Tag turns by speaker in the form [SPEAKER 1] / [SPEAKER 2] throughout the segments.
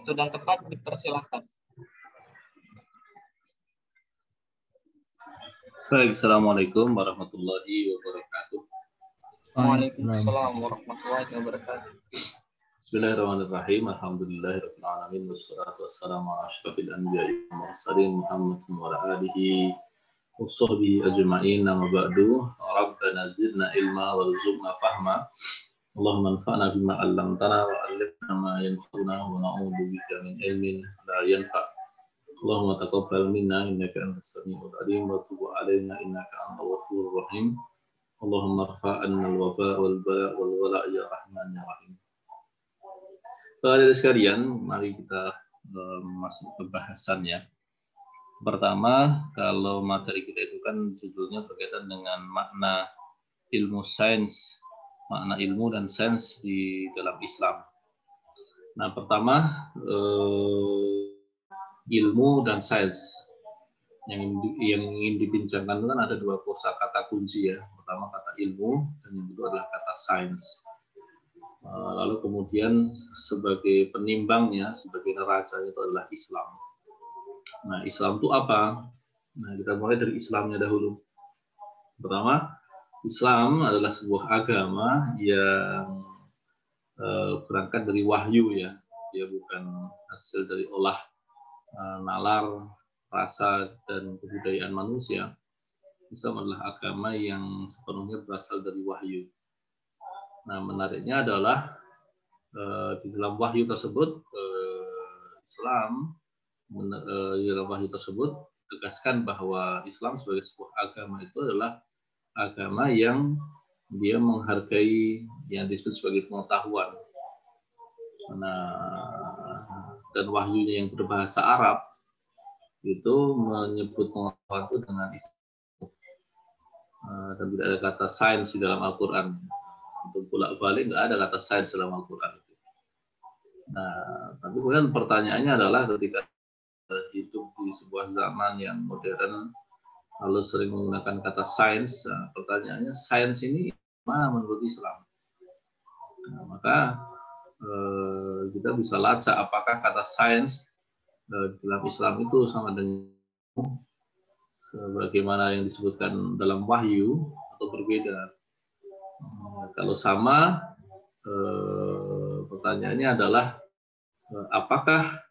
[SPEAKER 1] Waktu dan tempat dipersilahkan.
[SPEAKER 2] Baik, assalamualaikum warahmatullahi wabarakatuh.
[SPEAKER 1] Waalaikumsalam warahmatullahi wabarakatuh.
[SPEAKER 2] Bismillahirrahmanirrahim. Alhamdulillahirabbil alamin wassalatu wassalamu ala asyrofil anbiya'i wal mursalin Muhammadin wa ala alihi wa sahbihi ajma'in. Amma ba'du. Rabbana zidna ilma warzuqna fahma. Allahumma anfa'na bima 'allamtana wa 'allimna ma yanfa'una wa na'udzu bika min ilmin la yanfa'. Allahumma taqabbal minna innaka antas samiul 'alim wa tub 'alaina innaka antal ghafurur rahim. Allahumma rfa'anna al-waba wal bala wal ghala ya rahman ya rahim. Hadirin sekalian, mari kita masuk ke bahasannya. Pertama, kalau materi kita itu kan judulnya berkaitan dengan makna ilmu sains, makna ilmu dan sains di dalam Islam. Nah, pertama ilmu dan sains yang ingin dibincangkan kan ada dua kosakata kunci ya. Pertama kata ilmu dan yang kedua adalah kata sains. Lalu kemudian sebagai penimbangnya, sebagai neraca itu adalah Islam. Nah, Islam itu apa? Nah, kita mulai dari Islamnya dahulu. Pertama, Islam adalah sebuah agama yang berangkat dari wahyu ya. Dia bukan hasil dari olah nalar, rasa dan kebudayaan manusia. Islam adalah agama yang sepenuhnya berasal dari wahyu. Nah, menariknya adalah di dalam wahyu tersebut Islam di dalam wahyu tersebut tegaskan bahwa Islam sebagai sebuah agama itu adalah agama yang dia menghargai yang disebut sebagai pengetahuan. Nah, dan wahyunya yang berbahasa Arab itu menyebut pengetahuan itu dengan Islam. Dan tidak ada kata sains di dalam Al-Quran. Untuk bolak-balik nggak ada kata sains dalam Al-Quran. Nah, tapi kemudian pertanyaannya adalah ketika hidup di sebuah zaman yang modern, lalu sering menggunakan kata sains, nah, pertanyaannya sains ini mana menurut Islam? Nah, maka kita bisa lacak apakah kata sains dalam Islam itu sama dengan sebagaimana yang disebutkan dalam wahyu atau berbeda. Kalau sama, pertanyaannya adalah apakah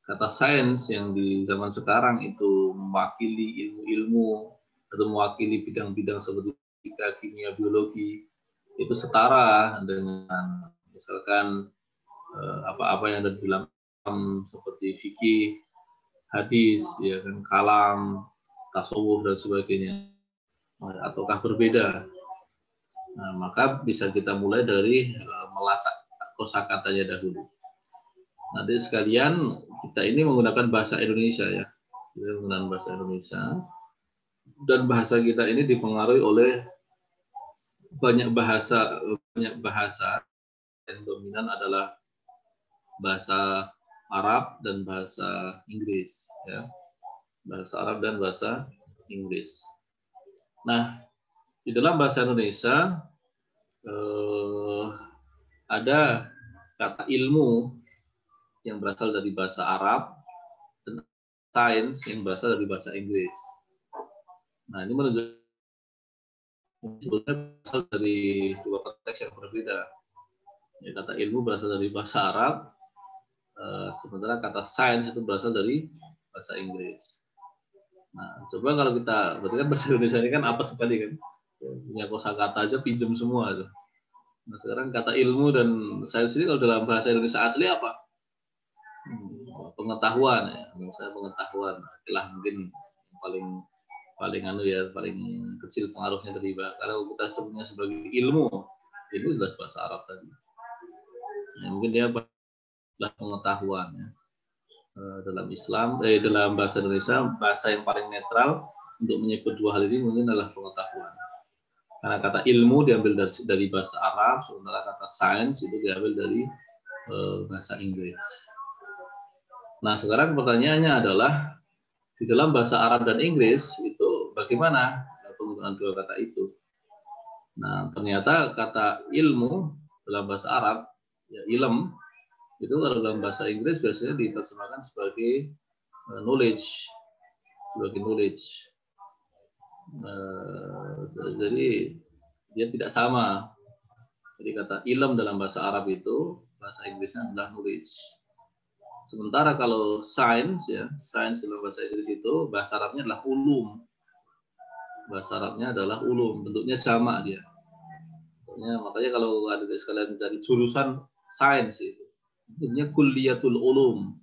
[SPEAKER 2] kata sains yang di zaman sekarang itu mewakili ilmu-ilmu atau mewakili bidang-bidang seperti fisika, kimia, biologi itu setara dengan misalkan apa-apa yang ada di dalam seperti fikih, hadis, ya kan, kalam, tasawuf dan sebagainya, ataukah berbeda? Nah, maka bisa kita mulai dari melacak kosakatanya dahulu. Nanti sekalian kita ini menggunakan bahasa Indonesia ya, kita menggunakan bahasa Indonesia dan bahasa kita ini dipengaruhi oleh banyak bahasa yang dominan adalah bahasa Arab dan bahasa Inggris ya, bahasa Arab dan bahasa Inggris. Nah, di dalam bahasa Indonesia ada kata ilmu yang berasal dari bahasa Arab dan sains yang berasal dari bahasa Inggris. Nah, ini menunjukkan sebetulnya berasal dari dua konteks yang berbeda. Ya, kata ilmu berasal dari bahasa Arab, sementara kata sains itu berasal dari bahasa Inggris. Nah, coba kalau kita, berarti kan bahasa Indonesia ini kan apa sekali kan? Punya kosakata aja pinjem semua itu. Nah, sekarang kata ilmu dan sains ini kalau dalam bahasa Indonesia asli apa? Pengetahuan ya, misalnya pengetahuan. Itulah mungkin paling paling kecil pengaruhnya dari kalau kita sebutnya sebagai ilmu, itu jelas bahasa Arab tadi. Ya, mungkin dia adalah pengetahuan ya. Dalam Islam, dalam bahasa Indonesia, bahasa yang paling netral untuk menyebut dua hal ini mungkin adalah pengetahuan. Karena kata ilmu diambil dari bahasa Arab, sementara kata sains itu diambil dari bahasa Inggris. Nah, sekarang pertanyaannya adalah di dalam bahasa Arab dan Inggris itu bagaimana penggunaan dua kata itu? Nah, ternyata kata ilmu dalam bahasa Arab, ya ilm, Itu kalau dalam bahasa Inggris biasanya diterjemahkan sebagai knowledge, sebagai knowledge. Jadi dia tidak sama. Jadi kata ilm dalam bahasa Arab itu, bahasa Inggrisnya adalah knowledge. Sementara kalau science, ya, science dalam bahasa Inggris itu bahasa Arabnya adalah ulum. Bahasa Arabnya adalah ulum, bentuknya sama dia. Makanya kalau ada sekalian mencari jurusan sains itu, ini kulliyatul ulum.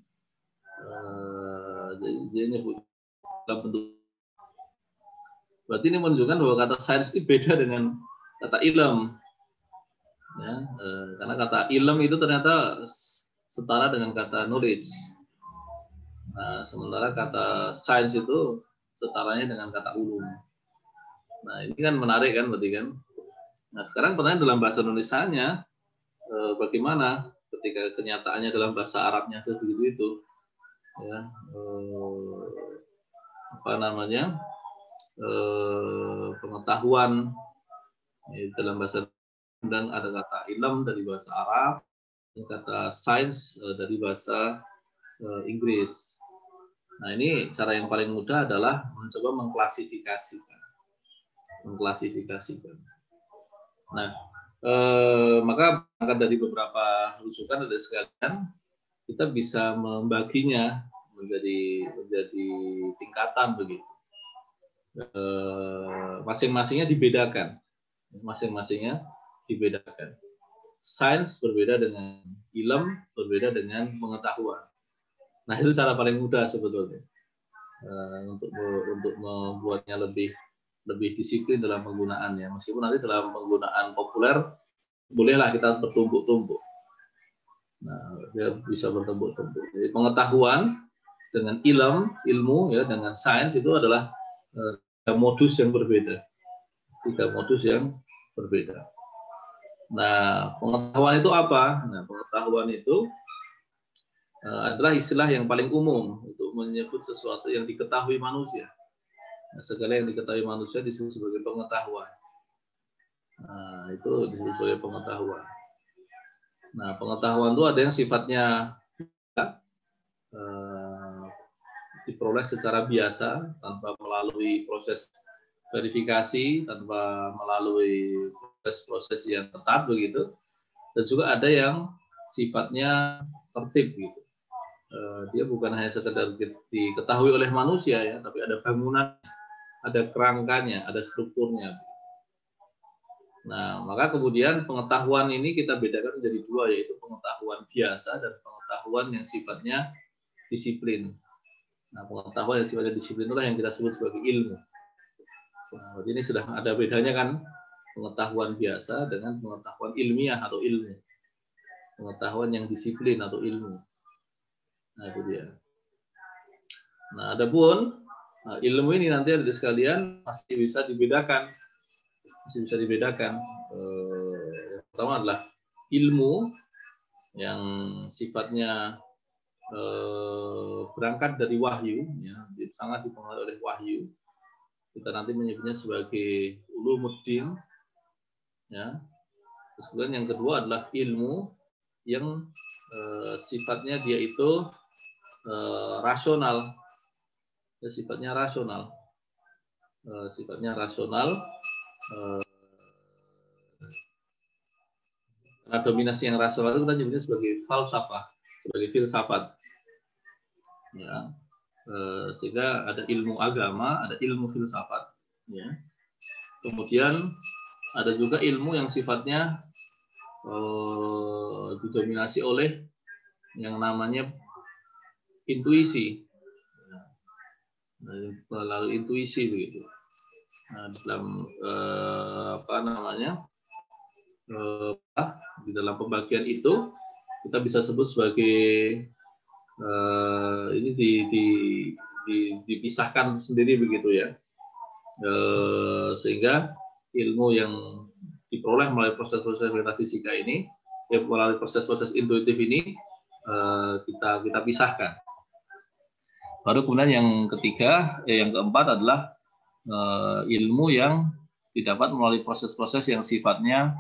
[SPEAKER 2] Jadi nyebut dalam bentuk. Berarti ini menunjukkan bahwa kata sains ini beda dengan kata ilm. Ya, karena kata ilm itu ternyata setara dengan kata knowledge. Nah, sementara kata sains itu setaranya dengan kata ulum. Nah, ini kan menarik kan, berarti kan. Nah, sekarang pertanyaan dalam bahasa Indonesianya, bagaimana ketika kenyataannya dalam bahasa Arabnya sebegitu itu, ya, apa namanya, pengetahuan dalam bahasa, dan ada kata ilm dari bahasa Arab, kata sains dari bahasa Inggris. Nah, ini cara yang paling mudah adalah mencoba mengklasifikasikan. Nah, maka dari beberapa rujukan ada sekalian, kita bisa membaginya menjadi tingkatan begitu. Masing-masingnya dibedakan. Sains berbeda dengan ilm, berbeda dengan pengetahuan. Nah, itu cara paling mudah sebetulnya untuk membuatnya lebih disiplin dalam penggunaannya. Meskipun nanti dalam penggunaan populer bolehlah kita bertumbuk-tumbuk. Nah, dia bisa bertumbuk-tumbuk. Jadi pengetahuan dengan ilmu ya, dengan sains itu adalah modus yang berbeda. 3 modus yang berbeda. Nah, pengetahuan itu apa? Nah, pengetahuan itu adalah istilah yang paling umum untuk menyebut sesuatu yang diketahui manusia. Nah, segala yang diketahui manusia disebut sebagai pengetahuan. Nah, itu disebut sebagai pengetahuan. Nah, pengetahuan itu ada yang sifatnya diperoleh secara biasa tanpa melalui proses verifikasi, tanpa melalui proses-proses yang ketat begitu, dan juga ada yang sifatnya tertib gitu. Dia bukan hanya sekedar diketahui oleh manusia ya, tapi ada bangunan, ada kerangkanya, ada strukturnya. Nah, maka kemudian pengetahuan ini kita bedakan menjadi 2, yaitu pengetahuan biasa dan pengetahuan yang sifatnya disiplin. Nah, pengetahuan yang sifatnya disiplin itulah yang kita sebut sebagai ilmu. Nah, ini sudah ada bedanya kan, pengetahuan biasa dengan pengetahuan ilmiah atau ilmu. Pengetahuan yang disiplin atau ilmu. Nah, itu dia. Nah, adapun ilmu ini nanti ada sekalian masih bisa dibedakan. Yang pertama adalah ilmu yang sifatnya berangkat dari wahyu, ya, sangat dipengaruhi oleh wahyu. Kita nanti menyebutnya sebagai ulumuddin, ya. Terus kemudian yang kedua adalah ilmu yang sifatnya dia itu rasional, ya, sifatnya rasional. Karena dominasi yang rasional itu kita nyebutnya sebagai falsafah, sebagai filsafat. Ya. Sehingga ada ilmu agama, ada ilmu filsafat. Ya. Kemudian ada juga ilmu yang sifatnya didominasi oleh yang namanya intuisi. Melalui intuisi begitu. Nah, dalam di dalam pembagian itu kita bisa sebut sebagai ini dipisahkan sendiri begitu ya, sehingga ilmu yang diperoleh melalui proses-proses metafisika ini, melalui proses-proses intuitif ini kita pisahkan. Baru kemudian yang ketiga, yang keempat adalah ilmu yang didapat melalui proses-proses yang sifatnya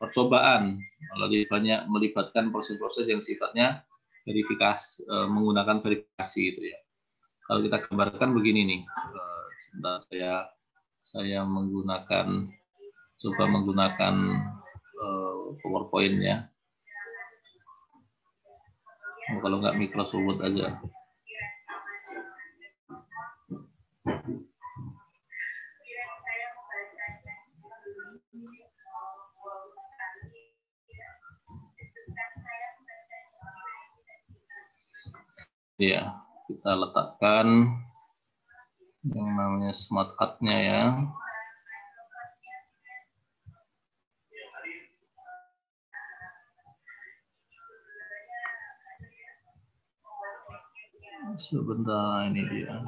[SPEAKER 2] percobaan, lebih banyak melibatkan proses-proses yang sifatnya verifikasi, menggunakan verifikasi itu ya. Kalau kita gambarkan begini nih, sebentar saya menggunakan, coba menggunakan PowerPoint ya. Kalau nggak Microsoft Word aja. Ya, kita letakkan yang namanya smart card-nya ya. Sebentar, ini dia.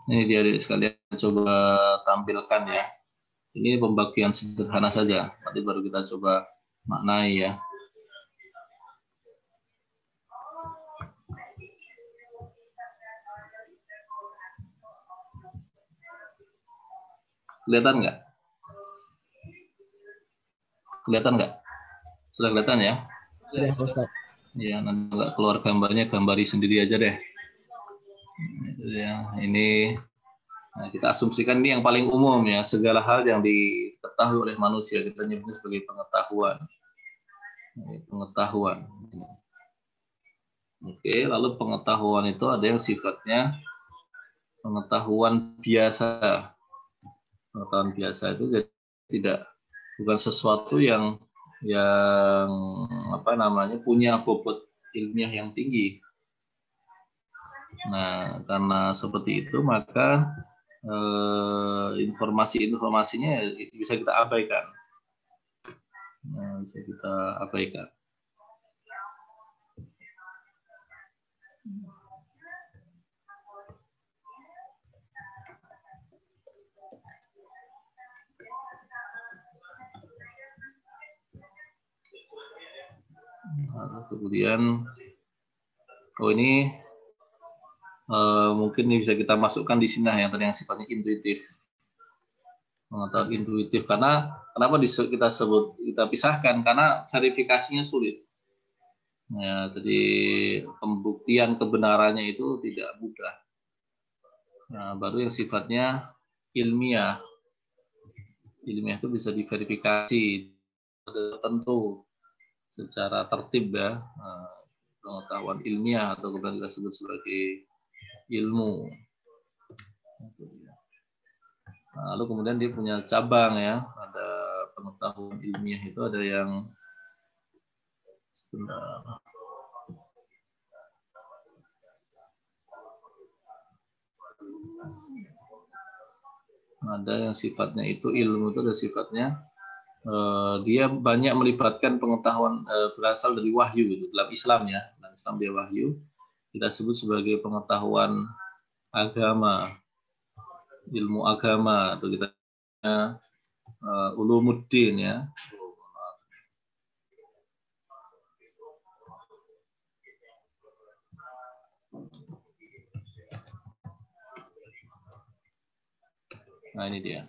[SPEAKER 2] Ini dia sekalian coba tampilkan ya. Ini pembagian sederhana saja. Nanti baru kita coba maknai ya. Kelihatan nggak? Kelihatan nggak? Sudah kelihatan ya?
[SPEAKER 3] Sudah, Ustaz.
[SPEAKER 2] Ya, nanti nggak keluar gambarnya, gambari sendiri aja deh. Ya, ini nah, kita asumsikan ini yang paling umum ya, segala hal yang diketahui oleh manusia kita nyebut sebagai pengetahuan. Pengetahuan. Oke, lalu pengetahuan itu ada yang sifatnya pengetahuan biasa. Pengetahuan biasa itu jadi bukan sesuatu yang apa namanya punya bobot ilmiah yang tinggi. Nah, karena seperti itu maka informasi-informasinya bisa kita abaikan. Nah, bisa kita abaikan. Nah, kemudian, ini mungkin bisa kita masukkan di sini yang tadi yang sifatnya intuitif. Pengetahuan intuitif, karena kenapa kita pisahkan, karena verifikasinya sulit. Ya, jadi pembuktian kebenarannya itu tidak mudah. Nah, baru yang sifatnya ilmiah. Ilmiah itu bisa diverifikasi tertentu secara tertib ya. Pengetahuan ilmiah atau kemudian kita sebut sebagai ilmu. Nah, lalu kemudian dia punya cabang ya, ada pengetahuan ilmiah itu ada yang sebentar. Ada yang sifatnya itu ilmu itu ada sifatnya dia banyak melibatkan pengetahuan berasal dari wahyu gitu. Dalam Islam ya, dalam Islam dia wahyu kita sebut sebagai pengetahuan agama, ilmu agama atau kita ulumuddin ya. Nah, ini dia.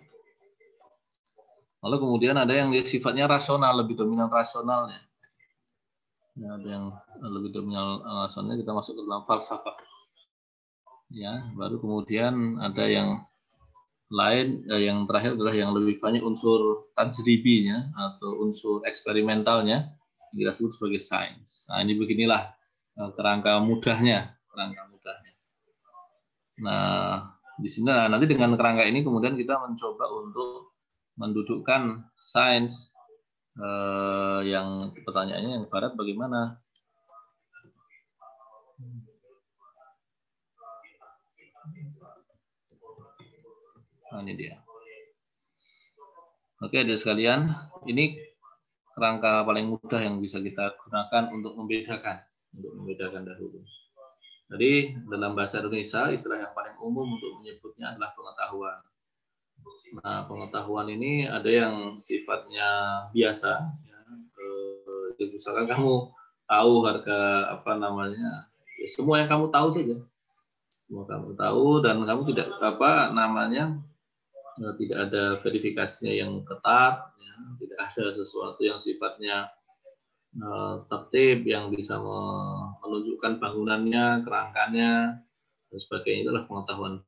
[SPEAKER 2] Lalu kemudian ada yang sifatnya rasional, lebih dominan rasionalnya. Ya, ada yang lebih dominan rasionalnya, kita masuk ke dalam falsafah. Ya, baru kemudian ada yang lain, yang terakhir adalah yang lebih banyak unsur tajribinya atau unsur eksperimentalnya, kita sebut sebagai sains. Nah, ini beginilah kerangka mudahnya, Nah, di sini nanti dengan kerangka ini kemudian kita mencoba untuk mendudukkan sains yang pertanyaannya yang barat bagaimana? Nah, ini dia. Oke, adik sekalian, ini kerangka paling mudah yang bisa kita gunakan untuk membedakan dahulu. Jadi dalam bahasa Indonesia istilah yang paling umum untuk menyebutnya adalah pengetahuan. Nah, pengetahuan ini ada yang sifatnya biasa, ya. Misalkan kamu tahu harga apa namanya, ya semua yang kamu tahu saja, semua kamu tahu dan kamu tidak apa namanya tidak ada verifikasinya yang ketat, ya. Tidak ada sesuatu yang sifatnya tertib yang bisa menunjukkan bangunannya, kerangkanya, dan sebagainya. Itulah pengetahuan.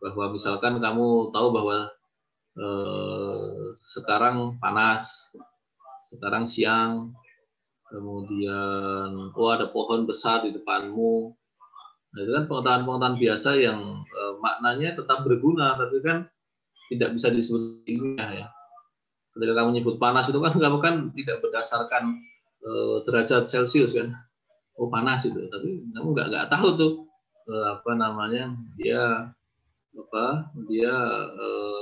[SPEAKER 2] Bahwa misalkan kamu tahu bahwa sekarang panas, sekarang siang, kemudian ada pohon besar di depanmu. Nah, itu kan pengetahuan-pengetahuan biasa yang maknanya tetap berguna, tapi kan tidak bisa disebut ilmiah ya. Ketika kamu nyebut panas itu kan kamu kan tidak berdasarkan derajat Celcius kan. Oh panas itu, tapi kamu nggak tahu tuh apa namanya dia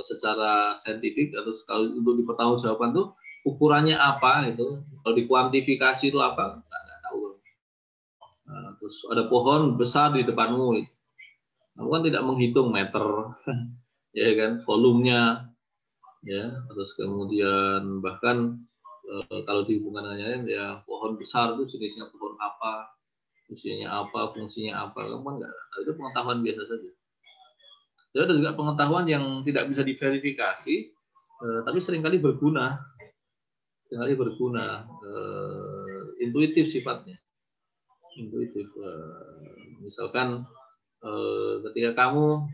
[SPEAKER 2] secara saintifik atau sekali untuk dipertanggungjawabkan tuh ukurannya apa itu, kalau dikuantifikasi itu apa nggak tahu. Nah, terus ada pohon besar di depanmu itu. Kamu kan tidak menghitung meter ya kan, volumenya ya, terus kemudian bahkan kalau dihubungkannya ya pohon besar itu jenisnya pohon apa, usianya apa, fungsinya apa, kamu kan nggak tahu. Itu pengetahuan biasa saja. Jadi ada juga pengetahuan yang tidak bisa diverifikasi, tapi seringkali berguna, intuitif sifatnya, intuitif. Misalkan ketika kamu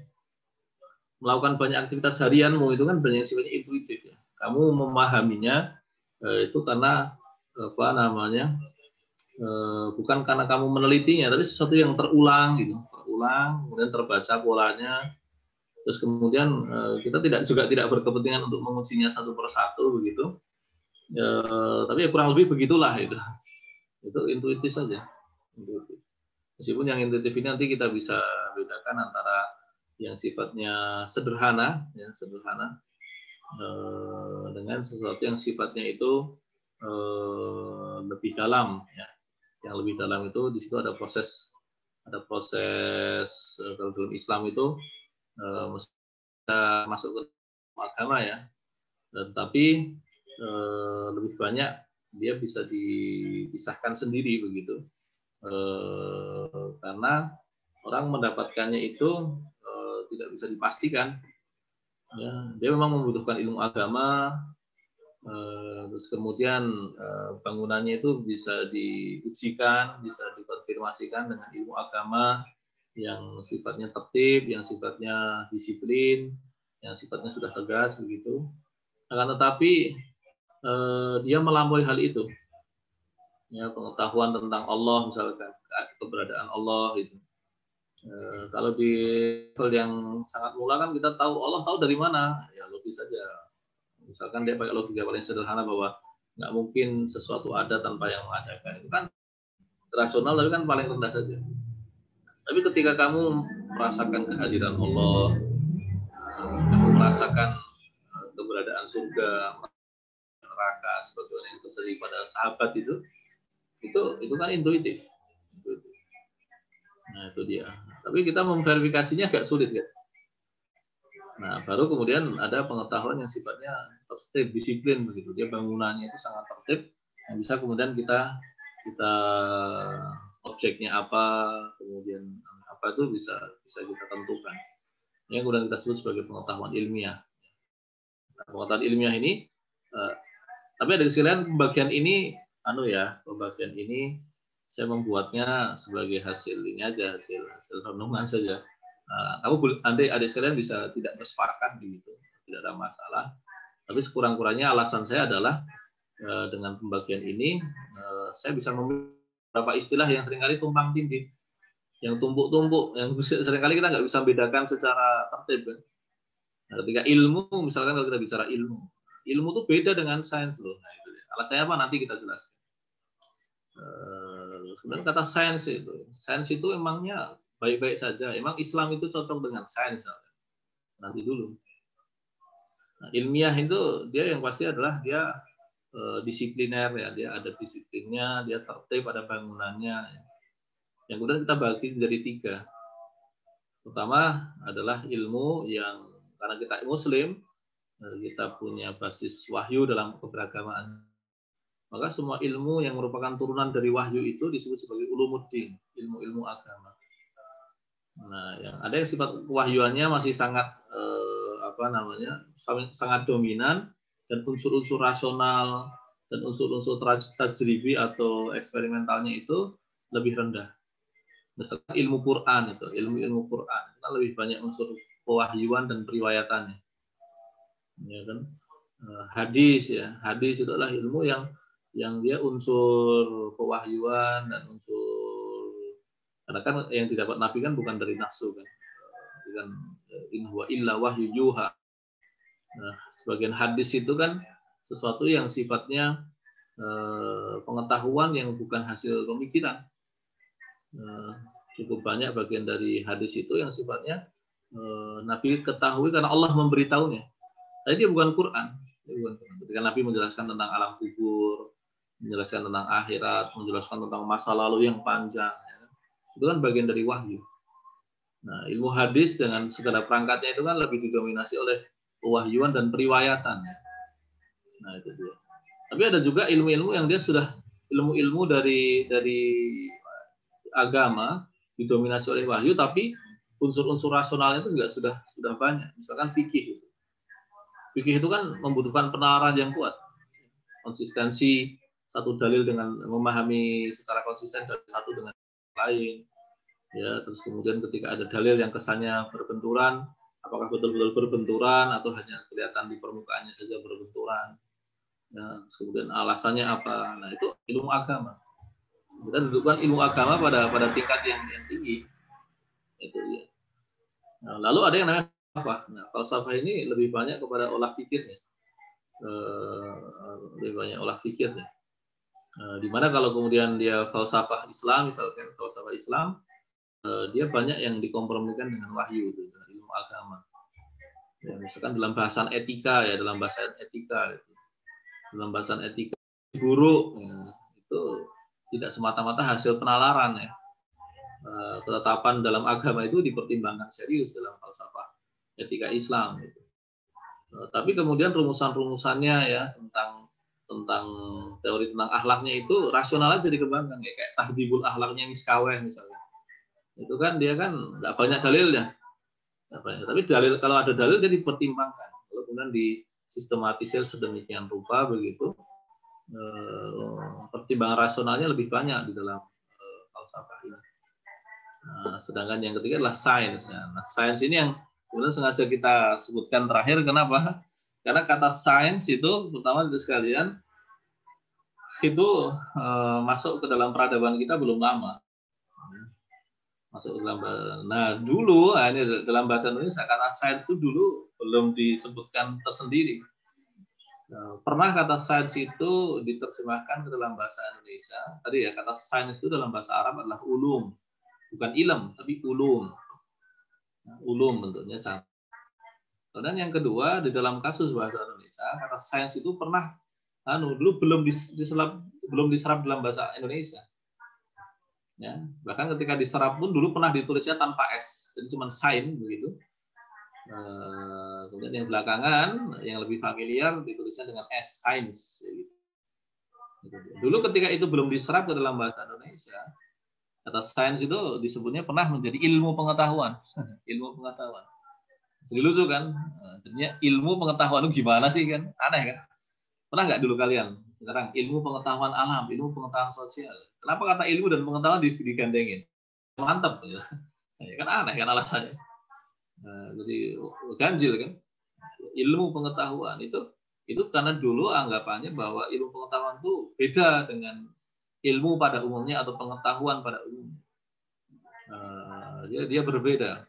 [SPEAKER 2] melakukan banyak aktivitas harianmu itu kan banyak sifatnya intuitif ya. Kamu memahaminya itu karena apa namanya bukan karena kamu menelitinya, tapi sesuatu yang terulang gitu, terulang, kemudian terbaca polanya. Terus kemudian kita tidak berkepentingan untuk mengujinya satu persatu begitu, tapi ya kurang lebih begitulah itu intuitif saja, intuitif. Meskipun yang intuitif ini nanti kita bisa bedakan antara yang sifatnya sederhana, ya sederhana, dengan sesuatu yang sifatnya itu lebih dalam, ya. Yang lebih dalam itu di situ ada proses kalau dalam Islam itu masuk ke agama ya, tetapi lebih banyak dia bisa dipisahkan sendiri begitu, karena orang mendapatkannya itu tidak bisa dipastikan ya. Dia memang membutuhkan ilmu agama, terus kemudian bangunannya itu bisa diujikan, bisa dikonfirmasikan dengan ilmu agama yang sifatnya tertib, yang sifatnya disiplin, yang sifatnya sudah tegas begitu. Akan tetapi dia melampaui hal itu. Ya, pengetahuan tentang Allah misalkan, keberadaan Allah itu. Kalau di level yang sangat mula kan kita tahu Allah tahu dari mana, ya logis saja. Misalkan dia pakai logika paling sederhana bahwa nggak mungkin sesuatu ada tanpa yang mengadakan, itu kan rasional tapi kan paling rendah saja. Tapi ketika kamu merasakan kehadiran Allah, kamu merasakan keberadaan surga, neraka, sebagaimana yang terjadi pada sahabat itu kan intuitif. Nah itu dia. Tapi kita memverifikasinya agak sulit kan. Nah baru kemudian ada pengetahuan yang sifatnya tertib, disiplin begitu. Dia bangunannya itu sangat tertib, yang bisa kemudian kita objeknya apa, kemudian apa itu bisa kita tentukan. Yang kemudian kita sebut sebagai pengetahuan ilmiah. Nah, pengetahuan ilmiah ini, tapi ada di sisi lain pembagian ini, pembagian ini saya membuatnya sebagai hasil ini aja, hasil renungan saja. Kamu adik sekalian bisa tidak bersepakat begitu, tidak ada masalah. Tapi sekurang-kurangnya alasan saya adalah dengan pembagian ini saya bisa memilih beberapa istilah yang seringkali tumpang tindih, yang tumpuk-tumpuk, yang seringkali kita nggak bisa bedakan secara tertib. Nah, ketika ilmu, misalkan kalau kita bicara ilmu itu beda dengan sains loh. Nah, itu alasannya apa nanti kita jelaskan. Sebenarnya kata sains itu emangnya baik-baik saja. Emang Islam itu cocok dengan sains? Nanti dulu. Nah, ilmiah itu dia yang pasti adalah dia disipliner ya, dia ada disiplinnya, dia tertib pada bangunannya. Yang kemudian kita bagi menjadi 3. Pertama adalah ilmu yang karena kita Muslim, kita punya basis wahyu dalam keberagamaan. Maka semua ilmu yang merupakan turunan dari wahyu itu disebut sebagai ulumuddin, ilmu-ilmu agama. Nah, yang ada yang sifat kewahyuannya masih sangat sangat dominan, dan unsur-unsur rasional dan unsur-unsur tajribi atau eksperimentalnya itu lebih rendah. Misalkan ilmu Quran itu, ilmu Quran itu lebih banyak unsur pewahyuan dan periwayatannya. Ya kan? Hadis ya, hadis itu adalah ilmu yang dia unsur pewahyuan dan unsur, karena kan yang didapat Nabi kan bukan dari nafsu kan, bukan in huwa illa wahyu yuha. Nah, sebagian hadis itu kan sesuatu yang sifatnya pengetahuan yang bukan hasil pemikiran. Cukup banyak bagian dari hadis itu yang sifatnya Nabi ketahui karena Allah memberitahunya. Tapi dia bukan Quran. Ketika Nabi menjelaskan tentang alam kubur, menjelaskan tentang akhirat, menjelaskan tentang masa lalu yang panjang, itu kan bagian dari wahyu. Nah, ilmu hadis dengan segala perangkatnya itu kan lebih didominasi oleh pewahyuan dan periwayatan. Nah, itu dia. Tapi ada juga ilmu-ilmu yang dia sudah ilmu-ilmu dari agama didominasi oleh wahyu, tapi unsur-unsur rasionalnya itu juga sudah banyak. Misalkan fikih. Fikih itu kan membutuhkan penalaran yang kuat. Konsistensi satu dalil dengan memahami secara konsisten dari satu dengan lain. Ya, terus kemudian ketika ada dalil yang kesannya berbenturan, apakah betul-betul berbenturan atau hanya kelihatan di permukaannya saja berbenturan. Ya, kemudian alasannya apa? Nah, itu ilmu agama. Kita dudukkan ilmu agama pada tingkat yang tinggi. Itu ya. Nah, lalu ada yang namanya falsafah. Nah, falsafah ini lebih banyak kepada olah pikirnya. Lebih banyak olah pikirnya. Di mana kalau kemudian dia falsafah Islam, misalkan falsafah Islam, dia banyak yang dikompromikan dengan wahyu, dengan ilmu agama. Ya, misalkan dalam bahasan etika ya, dalam bahasan etika buruk, ya, itu tidak semata-mata hasil penalaran ya. Ketetapan dalam agama itu dipertimbangkan serius dalam falsafah etika Islam. Gitu. Tapi kemudian rumusan-rumusannya ya tentang teori tentang akhlaknya itu rasionalnya jadi dikembangkan ya, kayak tahdibul akhlaknya Miskaweh misalnya. Itu kan dia kan nggak banyak dalilnya. Tapi dalil, kalau ada dalil dia dipertimbangkan. Kalau kemudian disistematisir sedemikian rupa begitu, pertimbangan rasionalnya lebih banyak di dalam falsafah ini. Nah, sedangkan yang ketiga adalah sains. Nah, sains ini yang kemudian sengaja kita sebutkan terakhir. Kenapa? Karena kata sains itu, pertama itu sekalian, itu masuk ke dalam peradaban kita belum lama. Masuk ke dalam. Nah, dulu ini dalam bahasa Indonesia kata sains itu dulu belum disebutkan tersendiri. Nah, pernah kata sains itu diterjemahkan ke dalam bahasa Indonesia. Tadi ya, kata sains itu dalam bahasa Arab adalah ulum. Bukan ilm, tapi ulum. Nah, ulum bentuknya sama. Dan yang kedua, di dalam kasus bahasa Indonesia, kata sains itu pernah dulu belum diserap dalam bahasa Indonesia. Ya, bahkan ketika diserap pun dulu pernah ditulisnya tanpa S, jadi cuma sains begitu. Kemudian yang belakangan, yang lebih familiar ditulisnya dengan S, sains. Gitu. Dulu ketika itu belum diserap ke dalam bahasa Indonesia, kata sains itu disebutnya pernah menjadi ilmu pengetahuan. Ilmu pengetahuan. Jadi lucu kan? Jadinya ilmu pengetahuan itu gimana sih kan? Aneh kan? Pernah nggak dulu kalian? Sekarang ilmu pengetahuan alam, ilmu pengetahuan sosial. Kenapa kata ilmu dan pengetahuan digandengin? Mantap. Ya. Kan aneh kan alasannya. Jadi ganjil kan? Ilmu pengetahuan itu karena dulu anggapannya bahwa ilmu pengetahuan itu beda dengan ilmu pada umumnya atau pengetahuan pada umumnya. Dia berbeda.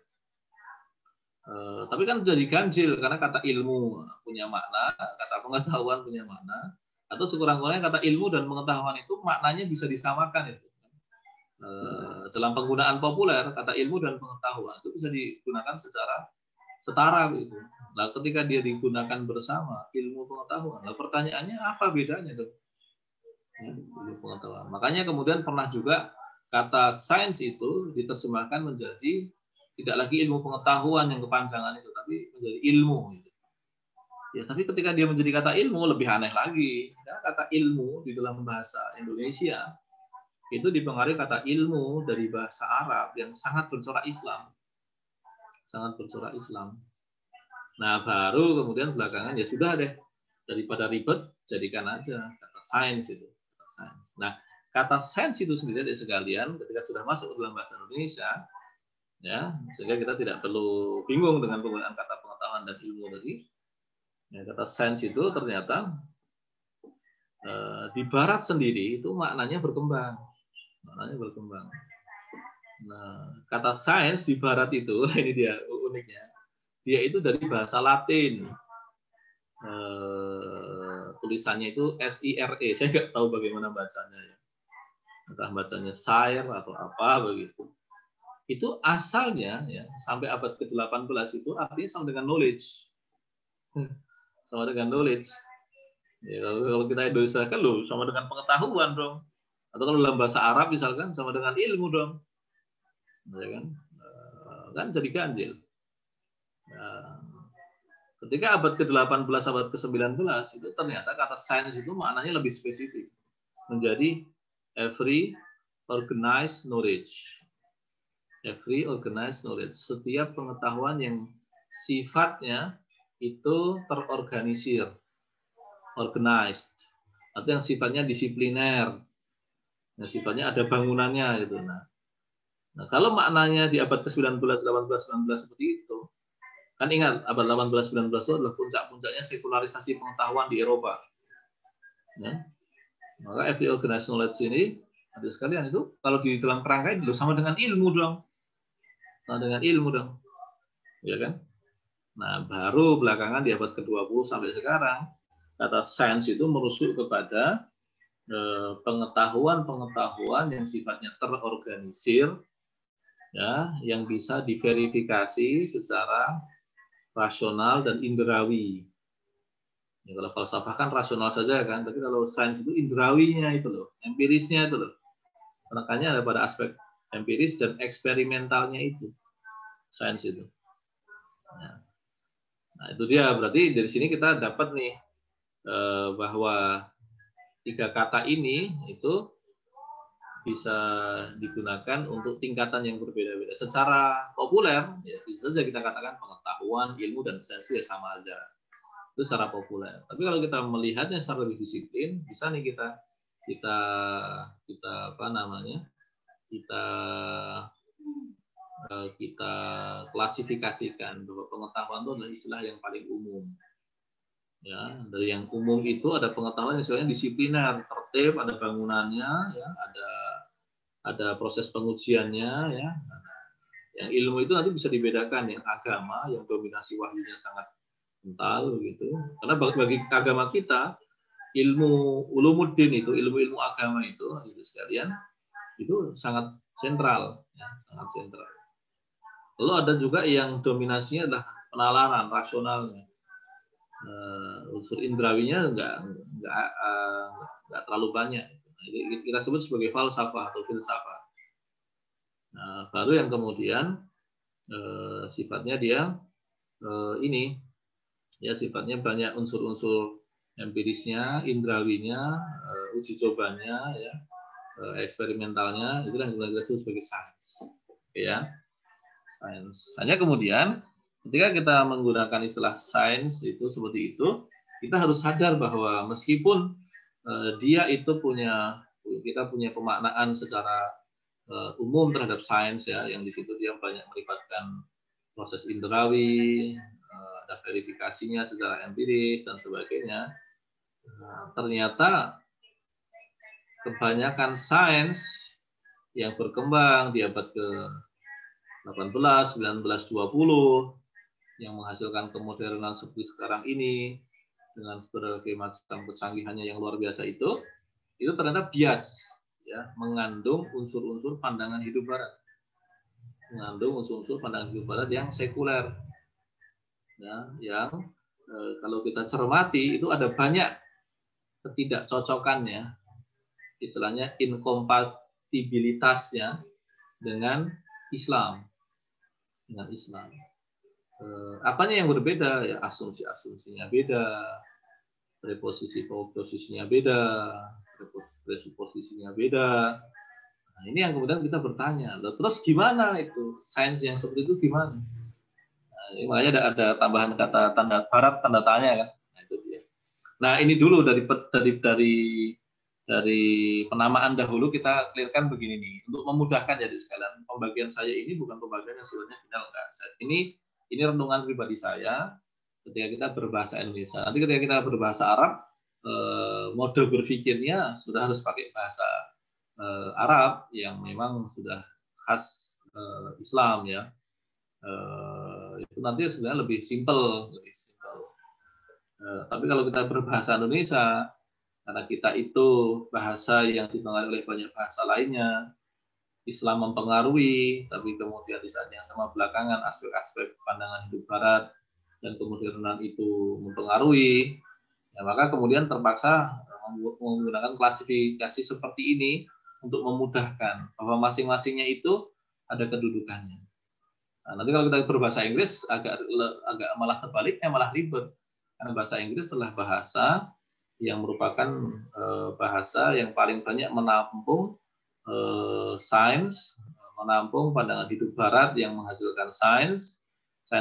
[SPEAKER 2] Tapi kan sudah diganjil karena kata ilmu punya makna, kata pengetahuan punya makna, atau sekurang-kurangnya kata ilmu dan pengetahuan itu maknanya bisa disamakan itu. Dalam penggunaan populer kata ilmu dan pengetahuan itu bisa digunakan secara setara begitu. Nah, ketika dia digunakan bersama ilmu pengetahuan, nah pertanyaannya apa bedanya tuh? Ilmu pengetahuan. Makanya kemudian pernah juga kata sains itu diterjemahkan menjadi tidak lagi ilmu pengetahuan yang kepanjangan itu, tapi menjadi ilmu. Gitu. Ya, tapi ketika dia menjadi kata ilmu lebih aneh lagi. Ya, kata ilmu di dalam bahasa Indonesia itu dipengaruhi kata ilmu dari bahasa Arab yang sangat bercorak Islam, sangat bercorak Islam. Nah, baru kemudian belakangan ya sudah deh, daripada ribet jadikan aja kata sains itu. Kata sains. Nah, kata sains itu sendiri dari sekalian ketika sudah masuk ke dalam bahasa Indonesia, ya sehingga kita tidak perlu bingung dengan penggunaan kata pengetahuan dan ilmu tadi. Ya, kata sains itu ternyata di Barat sendiri itu maknanya berkembang. Maknanya berkembang. Nah, kata sains di Barat itu, ini dia uniknya, dia itu dari bahasa Latin. Tulisannya itu SIRE, saya nggak tahu bagaimana bacanya ya. Entah bacanya sire atau apa begitu. Itu asalnya ya sampai abad ke-18 itu artinya sama dengan knowledge. Sama dengan knowledge. Ya, kalau kita Indonesia loh sama dengan pengetahuan dong. Atau kalau dalam bahasa Arab misalkan sama dengan ilmu dong. Ya kan? Kan jadi ganjil. Ya. Ketika abad ke-18, abad ke-19 itu ternyata kata sains itu maknanya lebih spesifik. Menjadi every organized knowledge. Every organized knowledge. Setiap pengetahuan yang sifatnya itu terorganisir. Organized. Atau yang sifatnya disipliner. Yang sifatnya ada bangunannya gitu. Nah, kalau maknanya di abad ke-19, 18, 19 seperti itu, kan ingat abad 18, 19 itu adalah puncak-puncaknya sekularisasi pengetahuan di Eropa. Ya. Maka every organized knowledge ini, ada sekalian itu, kalau di dalam kerangka itu sama dengan ilmu dong. Sama dengan ilmu dong. Ya kan? Nah, baru belakangan di abad ke-20 sampai sekarang, kata sains itu merujuk kepada pengetahuan-pengetahuan yang sifatnya terorganisir, ya, yang bisa diverifikasi secara rasional dan indrawi. Ya, kalau falsafah kan rasional saja kan, tapi kalau sains itu indrawinya itu loh, empirisnya itu loh. Makanya ada pada aspek empiris dan eksperimentalnya itu sains itu. Nah, itu dia berarti dari sini kita dapat nih bahwa tiga kata ini itu bisa digunakan untuk tingkatan yang berbeda-beda. Secara populer, ya, bisa saja kita katakan pengetahuan, ilmu, dan sains ya sama aja. Itu secara populer. Tapi kalau kita melihatnya secara lebih disiplin, bisa nih kita apa namanya? Kita klasifikasikan bahwa pengetahuan itu adalah istilah yang paling umum. Ya, dari yang umum itu ada pengetahuan yang istilahnya disipliner, tertib, ada bangunannya, ya, ada proses pengujiannya, ya. Yang ilmu itu nanti bisa dibedakan, yang agama, yang dominasi wahyunya sangat kental, begitu. Karena bagi agama kita, ilmu ulumuddin itu, ilmu-ilmu agama itu sekalian, itu sangat sentral, ya, sangat sentral. Lalu ada juga yang dominasinya adalah penalaran, rasionalnya. Unsur indrawinya nggak terlalu banyak. Jadi kita sebut sebagai falsafah atau filsafah. Nah, baru yang kemudian sifatnya dia ini, ya sifatnya banyak unsur-unsur empirisnya, indrawinya, uji cobanya, ya, eksperimentalnya, itulah yang kita sebut sebagai sains, ya, sains. Hanya kemudian ketika kita menggunakan istilah sains itu seperti itu, kita harus sadar bahwa meskipun dia itu kita punya pemaknaan secara umum terhadap sains, ya, yang di situ dia banyak melibatkan proses indrawi, ada verifikasinya secara empiris dan sebagainya. Ternyata kebanyakan sains yang berkembang di abad ke-18, 19, 20 yang menghasilkan kemodernan seperti sekarang ini dengan berbagai macam kecanggihannya yang luar biasa itu ternyata bias, ya, mengandung unsur-unsur pandangan hidup barat, mengandung unsur-unsur pandangan hidup barat yang sekuler, ya, yang kalau kita cermati itu ada banyak ketidakcocokannya, istilahnya inkompatibilitasnya dengan Islam. dengan Islam. Apanya yang berbeda? Ya asumsi-asumsinya beda, posisinya beda, presuposisinya beda. Nah, ini yang kemudian kita bertanya, terus gimana itu sains yang seperti itu gimana? Nah, ini makanya ada tambahan kata tanda barat tanda tanya kan. Nah, itu dia. Nah, ini dulu dari penamaan dahulu kita clearkan begini nih, untuk memudahkan jadi sekalian pembagian saya ini bukan pembagian yang sebenarnya final enggak. Ini renungan pribadi saya ketika kita berbahasa Indonesia. Nanti ketika kita berbahasa Arab, mode berpikirnya sudah harus pakai bahasa Arab yang memang sudah khas Islam ya. Itu nanti sebenarnya lebih simple. Tapi kalau kita berbahasa Indonesia, karena kita itu bahasa yang dipengaruhi oleh banyak bahasa lainnya, Islam mempengaruhi, tapi kemudian di saat yang sama belakangan aspek-aspek pandangan hidup Barat dan kemodernan itu mempengaruhi, ya maka kemudian terpaksa menggunakan klasifikasi seperti ini untuk memudahkan bahwa masing-masingnya itu ada kedudukannya. Nah, nanti kalau kita berbahasa Inggris agak malah sebaliknya, malah ribet. Karena bahasa Inggris adalah bahasa yang merupakan bahasa yang paling banyak menampung sains, menampung pandangan hidup Barat yang menghasilkan sains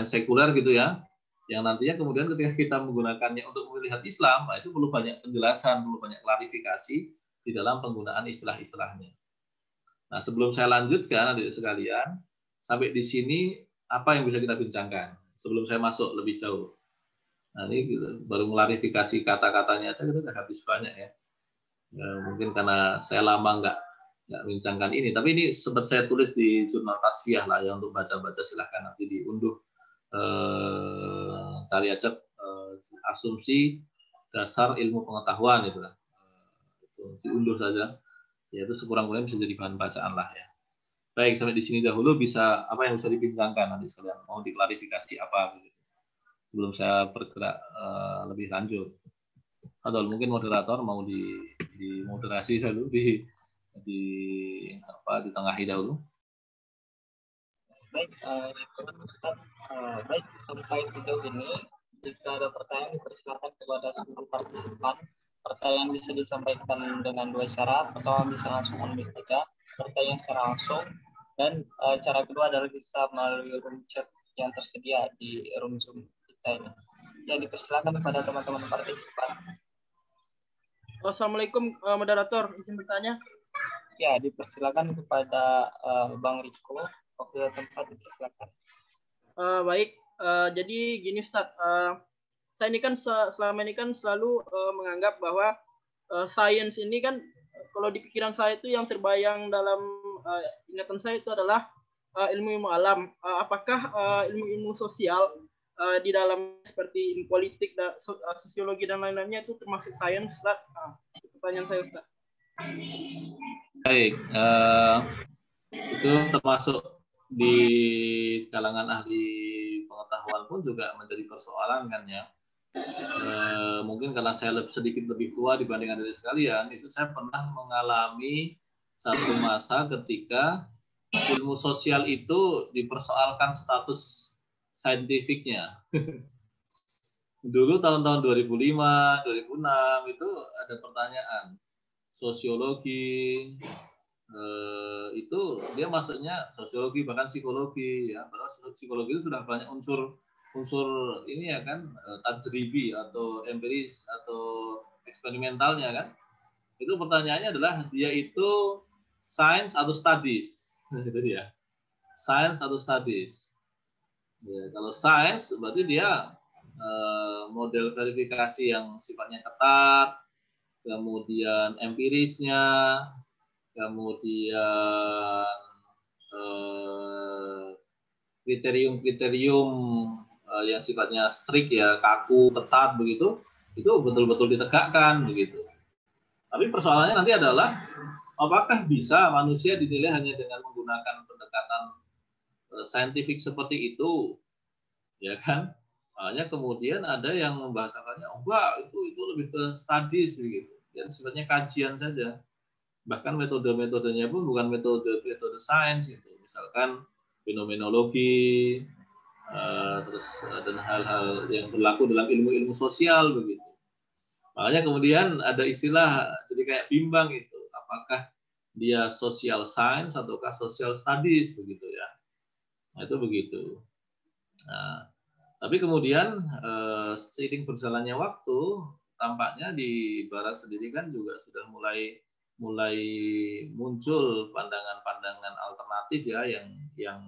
[SPEAKER 2] sekuler gitu ya, yang nantinya kemudian ketika kita menggunakannya untuk melihat Islam, nah itu perlu banyak penjelasan, perlu banyak klarifikasi di dalam penggunaan istilah-istilahnya. Nah, sebelum saya lanjutkan, adik sekalian, sampai di sini apa yang bisa kita bincangkan sebelum saya masuk lebih jauh. Nah, ini baru klarifikasi kata-katanya aja kita udah habis banyak ya. Ya, mungkin karena saya lama nggak bincangkan ini, tapi ini sempat saya tulis di jurnal Tasfiyah lah ya, untuk baca-baca silahkan nanti diunduh, cari aja asumsi dasar ilmu pengetahuan itu lah, itu diunduh saja, ya itu sekurang-kurangnya bisa jadi bahan bacaan lah ya. Baik, sampai di sini dahulu. Bisa apa yang bisa dibincangkan nanti sekalian, mau diklarifikasi apa gitu, sebelum saya bergerak lebih lanjut. Atau mungkin moderator mau di moderasi dulu, di tengahi dahulu.
[SPEAKER 1] Baik, syukur Ustaz. Baik, sampai sejauh ini jika ada pertanyaan dipersilakan kepada seluruh partisipan. Pertanyaan bisa disampaikan dengan dua cara. Pertama bisa langsung unmute saja, pertanyaan secara langsung, dan cara kedua adalah bisa melalui room chat yang tersedia di room Zoom kita ini. Ya, dipersilakan kepada teman-teman partisipan.
[SPEAKER 3] Assalamualaikum moderator, izin bertanya.
[SPEAKER 1] Ya, dipersilakan kepada Bang Riko. Waktu tempat dipersilakan.
[SPEAKER 3] Baik, jadi gini Ustaz, saya ini kan selama ini kan selalu menganggap bahwa sains ini kan, kalau di pikiran saya itu yang terbayang dalam ingatan saya itu adalah ilmu-ilmu alam. Apakah ilmu-ilmu sosial di dalam seperti ilmu politik, sosiologi dan lain-lainnya itu termasuk sains, Ustaz? Pertanyaan saya, Ustaz.
[SPEAKER 2] Baik, itu termasuk di kalangan ahli pengetahuan pun juga menjadi persoalan kan ya. Mungkin karena saya sedikit lebih tua dibanding adik sekalian, itu saya pernah mengalami satu masa ketika ilmu sosial itu dipersoalkan status saintifiknya. Dulu tahun-tahun 2005, 2006 itu ada pertanyaan sosiologi, itu dia masuknya sosiologi bahkan psikologi ya, padahal psikologi itu sudah banyak unsur ini ya kan, tajribi atau empiris atau eksperimentalnya kan. Itu pertanyaannya adalah dia itu science atau studies, gitu ya, science atau studies ya. Kalau science berarti dia model verifikasi yang sifatnya ketat, kemudian empirisnya, kemudian kriterium-kriterium yang sifatnya strict ya, kaku, ketat begitu, itu betul-betul ditegakkan begitu. Tapi persoalannya nanti adalah apakah bisa manusia dinilai hanya dengan menggunakan pendekatan saintifik seperti itu, ya kan? Makanya kemudian ada yang membahasakannya, oh enggak, itu lebih ke studies begitu, dan sifatnya kajian saja. Bahkan metode-metodenya pun bukan metode sains gitu. Misalkan fenomenologi, terus dan hal-hal yang berlaku dalam ilmu-ilmu sosial begitu. Makanya kemudian ada istilah jadi kayak bimbang itu, apakah dia social science ataukah social studies begitu ya. Nah, itu begitu. Nah, tapi kemudian seiring berjalannya waktu, tampaknya di Barat sendiri kan juga sudah mulai muncul pandangan-pandangan alternatif ya yang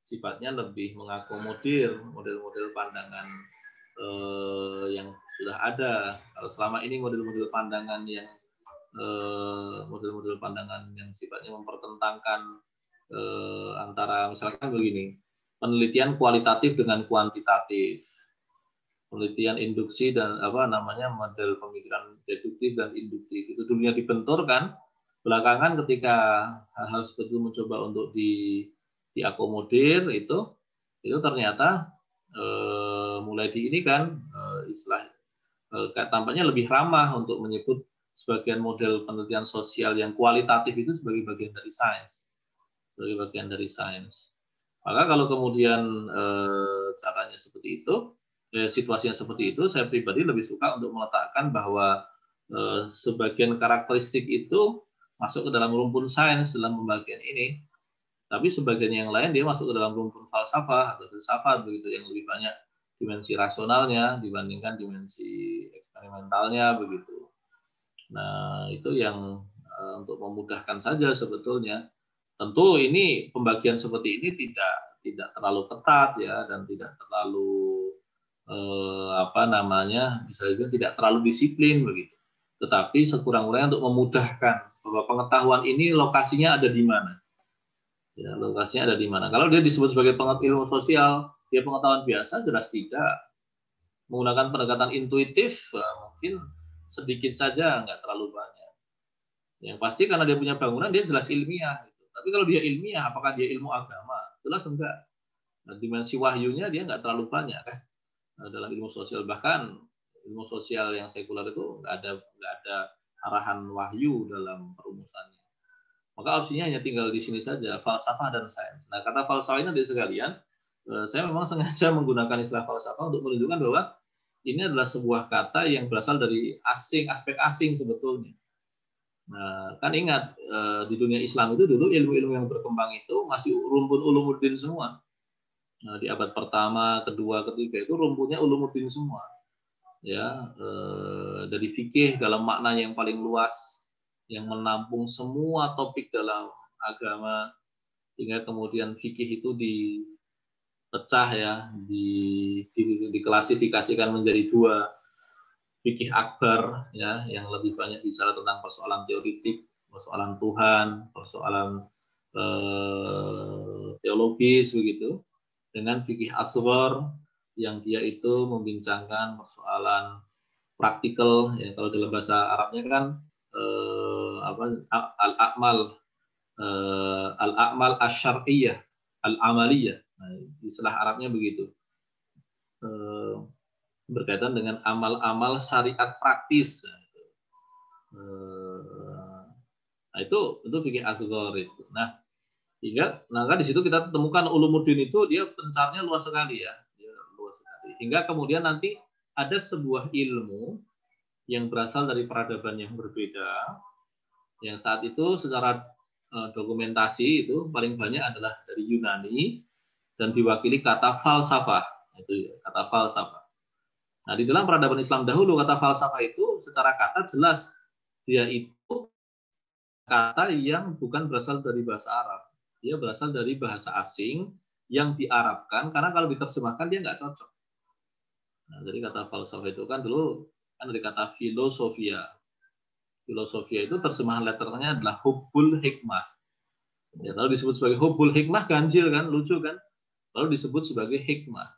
[SPEAKER 2] sifatnya lebih mengakomodir model-model pandangan yang sudah ada. Kalau selama ini model-model pandangan yang sifatnya mempertentangkan antara misalkan begini, penelitian kualitatif dengan kuantitatif, penelitian induksi dan model pemikiran deduktif dan induktif, itu dulunya dibenturkan. Belakangan ketika hal-hal seperti itu mencoba untuk diakomodir, itu ternyata mulai diinikan istilah tampaknya lebih ramah untuk menyebut sebagian model penelitian sosial yang kualitatif itu sebagai bagian dari sains. Maka kalau kemudian caranya seperti itu, situasinya seperti itu, saya pribadi lebih suka untuk meletakkan bahwa sebagian karakteristik itu masuk ke dalam rumpun sains dalam pembagian ini, tapi sebagian yang lain dia masuk ke dalam rumpun falsafah atau filsafat begitu, yang lebih banyak dimensi rasionalnya dibandingkan dimensi eksperimentalnya begitu. Nah, itu yang untuk memudahkan saja sebetulnya. Tentu ini pembagian seperti ini tidak terlalu ketat ya, dan tidak terlalu misalnya tidak terlalu disiplin begitu. Tetapi sekurang-kurangnya untuk memudahkan bahwa pengetahuan ini lokasinya ada di mana. Ya, lokasinya ada di mana. Kalau dia disebut sebagai ilmu sosial, dia pengetahuan biasa, jelas tidak. Menggunakan pendekatan intuitif, mungkin sedikit saja, nggak terlalu banyak. Yang pasti karena dia punya bangunan, dia jelas ilmiah. Gitu. Tapi kalau dia ilmiah, apakah dia ilmu agama? Jelas enggak. Nah, dimensi wahyunya dia nggak terlalu banyak kan dalam ilmu sosial. Bahkan ilmu sosial yang sekuler itu nggak ada arahan wahyu dalam perumusannya. Maka opsinya hanya tinggal di sini saja, falsafah dan sains. Nah, kata falsafah ini dari sekalian, saya memang sengaja menggunakan istilah falsafah untuk menunjukkan bahwa ini adalah sebuah kata yang berasal dari aspek asing sebetulnya. Nah, kan ingat di dunia Islam itu dulu ilmu-ilmu yang berkembang itu masih rumpun ulumuddin semua. Nah, di abad pertama, kedua, ketiga itu rumpunnya ulumuddin semua. Ya, dari fikih dalam makna yang paling luas, yang menampung semua topik dalam agama, hingga kemudian fikih itu dipecah ya, diklasifikasikan menjadi dua. Fikih akbar ya, yang lebih banyak bicara tentang persoalan teoritik, persoalan Tuhan, persoalan teologis begitu, dengan fikih asghar yang dia itu membincangkan persoalan praktikal ya, kalau dalam bahasa Arabnya kan al-a'mal asy-syar'iyyah, al-amaliyah. Nah, istilah Arabnya begitu. Berkaitan dengan amal-amal syariat praktis. Nah, itu fikih asghar itu. Nah, kan di situ kita temukan ulumuddin itu dia pencarnya luas sekali ya. Luas sekali. Hingga kemudian nanti ada sebuah ilmu yang berasal dari peradaban yang berbeda, yang saat itu secara dokumentasi itu paling banyak adalah dari Yunani dan diwakili kata falsafah. Itu ya, kata falsafah. Nah, di dalam peradaban Islam dahulu, kata falsafah itu secara kata jelas dia itu kata yang bukan berasal dari bahasa Arab. Dia berasal dari bahasa asing yang diarabkan, karena kalau diterjemahkan dia nggak cocok. Nah, jadi kata falsafah itu kan dulu kan dari kata filosofia. Filosofia itu terjemahan letternya adalah hubbul hikmah. Ya, lalu disebut sebagai hubbul hikmah ganjil kan, lucu kan? Lalu disebut sebagai hikmah.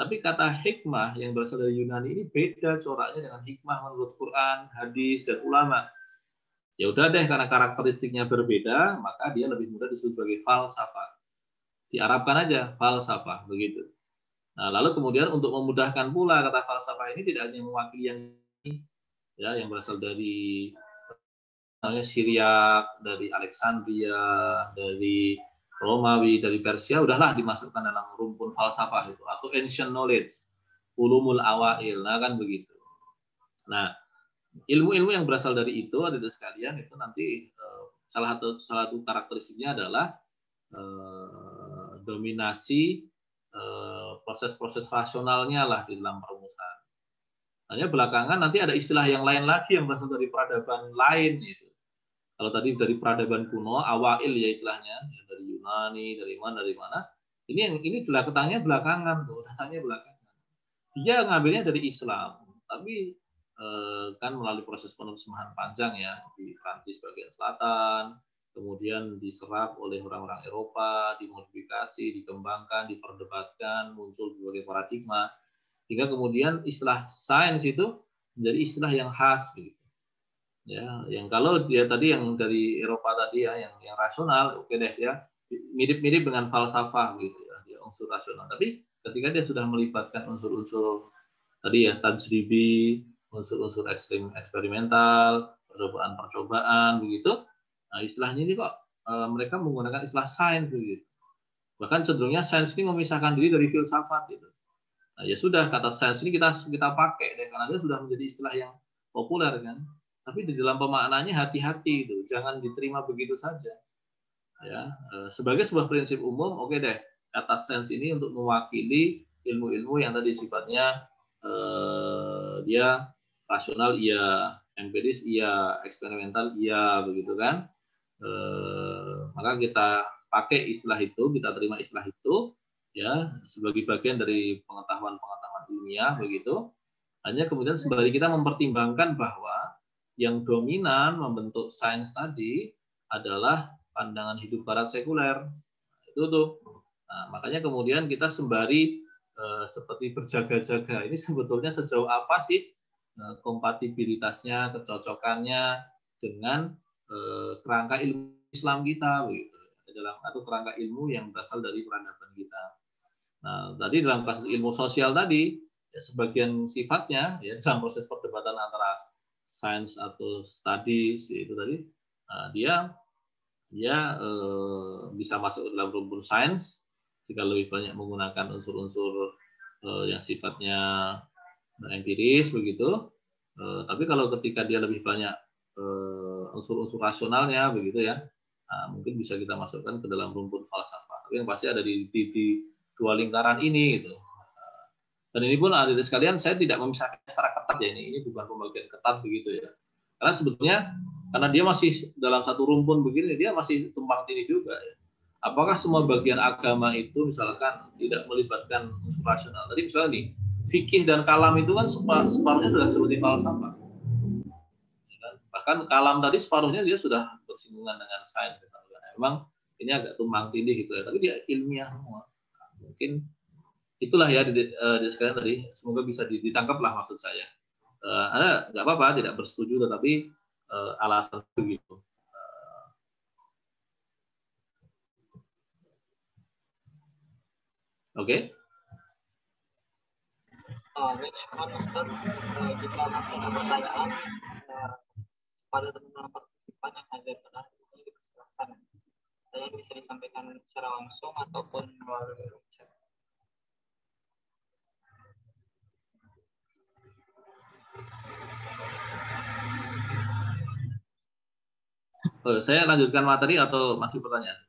[SPEAKER 2] Tapi kata hikmah yang berasal dari Yunani ini beda coraknya dengan hikmah menurut Quran, hadis, dan ulama. Ya udah deh, karena karakteristiknya berbeda, maka dia lebih mudah disebut sebagai falsafah. Diarabkan aja falsafah begitu. Nah, lalu kemudian untuk memudahkan pula kata falsafah ini tidak hanya mewakili yang berasal dari Syriak, dari Alexandria, dari Romawi, dari Persia, udahlah dimasukkan dalam rumpun falsafah itu, atau ancient knowledge, ulumul awail, nah kan begitu. Nah, ilmu-ilmu yang berasal dari itu, ada sekalian, itu nanti salah satu karakteristiknya adalah dominasi proses-proses rasionalnya lah di dalam perumusan. Hanya belakangan nanti ada istilah yang lain lagi yang berasal dari peradaban lain itu. Kalau tadi dari peradaban kuno, awail ya istilahnya, ya dari Yunani, dari mana. Ini datangnya belakangan tuh, datangnya belakangan. Dia ngambilnya dari Islam, tapi kan melalui proses penerjemahan panjang ya di Prancis bagian selatan, kemudian diserap oleh orang-orang Eropa, dimodifikasi, dikembangkan, diperdebatkan, muncul berbagai paradigma, hingga kemudian istilah sains itu menjadi istilah yang khas begitu. Ya, yang kalau dia tadi yang dari Eropa tadi ya, yang rasional, oke deh ya, mirip-mirip dengan falsafah gitu ya, dia unsur rasional. Tapi ketika dia sudah melibatkan unsur-unsur tadi ya, tajribi, unsur-unsur eksperimental, percobaan begitu, nah istilahnya ini kok mereka menggunakan istilah sains begitu. Bahkan cenderungnya sains ini memisahkan diri dari filsafat gitu. Nah, ya sudah, kata sains ini kita pakai deh, karena dia sudah menjadi istilah yang populer kan. Tapi di dalam pemaknaannya hati-hati itu, jangan diterima begitu saja. Ya, sebagai sebuah prinsip umum, oke deh, kata sains ini untuk mewakili ilmu-ilmu yang tadi sifatnya dia rasional iya, empiris iya, eksperimental iya, begitu kan. Maka kita pakai istilah itu, kita terima istilah itu, ya sebagai bagian dari pengetahuan ilmiah begitu. Hanya kemudian sembari kita mempertimbangkan bahwa yang dominan membentuk sains tadi adalah pandangan hidup barat sekuler. Itu tuh. Nah, makanya kemudian kita sembari seperti berjaga-jaga. Ini sebetulnya sejauh apa sih kompatibilitasnya, kecocokannya dengan kerangka ilmu Islam kita, begitu, atau kerangka ilmu yang berasal dari peradaban kita. Nah, tadi dalam kasus ilmu sosial tadi, ya, sebagian sifatnya ya dalam proses perdebatan antara sains atau studies itu tadi, dia bisa masuk dalam rumpun sains jika lebih banyak menggunakan unsur-unsur yang sifatnya empiris begitu. Tapi kalau ketika dia lebih banyak unsur-unsur rasionalnya begitu ya, mungkin bisa kita masukkan ke dalam rumpun falsafah. Tapi yang pasti ada di dua lingkaran ini gitu. Dan ini pun adik-adik sekalian, saya tidak memisahkan secara ketat ya, ini bukan pembagian ketat begitu ya. Karena sebetulnya karena dia masih dalam satu rumpun begini, dia masih tumpang tindih juga ya. Apakah semua bagian agama itu misalkan tidak melibatkan unsur rasional? Tadi misalnya nih, fikih dan kalam itu kan separuhnya sudah seperti falsafah. Bahkan kalam tadi separuhnya dia sudah bersinggungan dengan sains. Memang ini agak tumpang tindih gitu ya, tapi dia ilmiah semua. Mungkin itulah ya di sekalian tadi, semoga bisa ditangkap lah maksud saya. Anda nggak apa-apa tidak bersetuju, tetapi alasan begitu. Oke.
[SPEAKER 1] Baik, Ustaz, jika masih ada pertanyaan pada teman-teman partisipan yang hadir pada hari ini, dipersilakan. Saya bisa disampaikan secara langsung ataupun melalui chat.
[SPEAKER 2] Saya lanjutkan materi atau masih pertanyaan?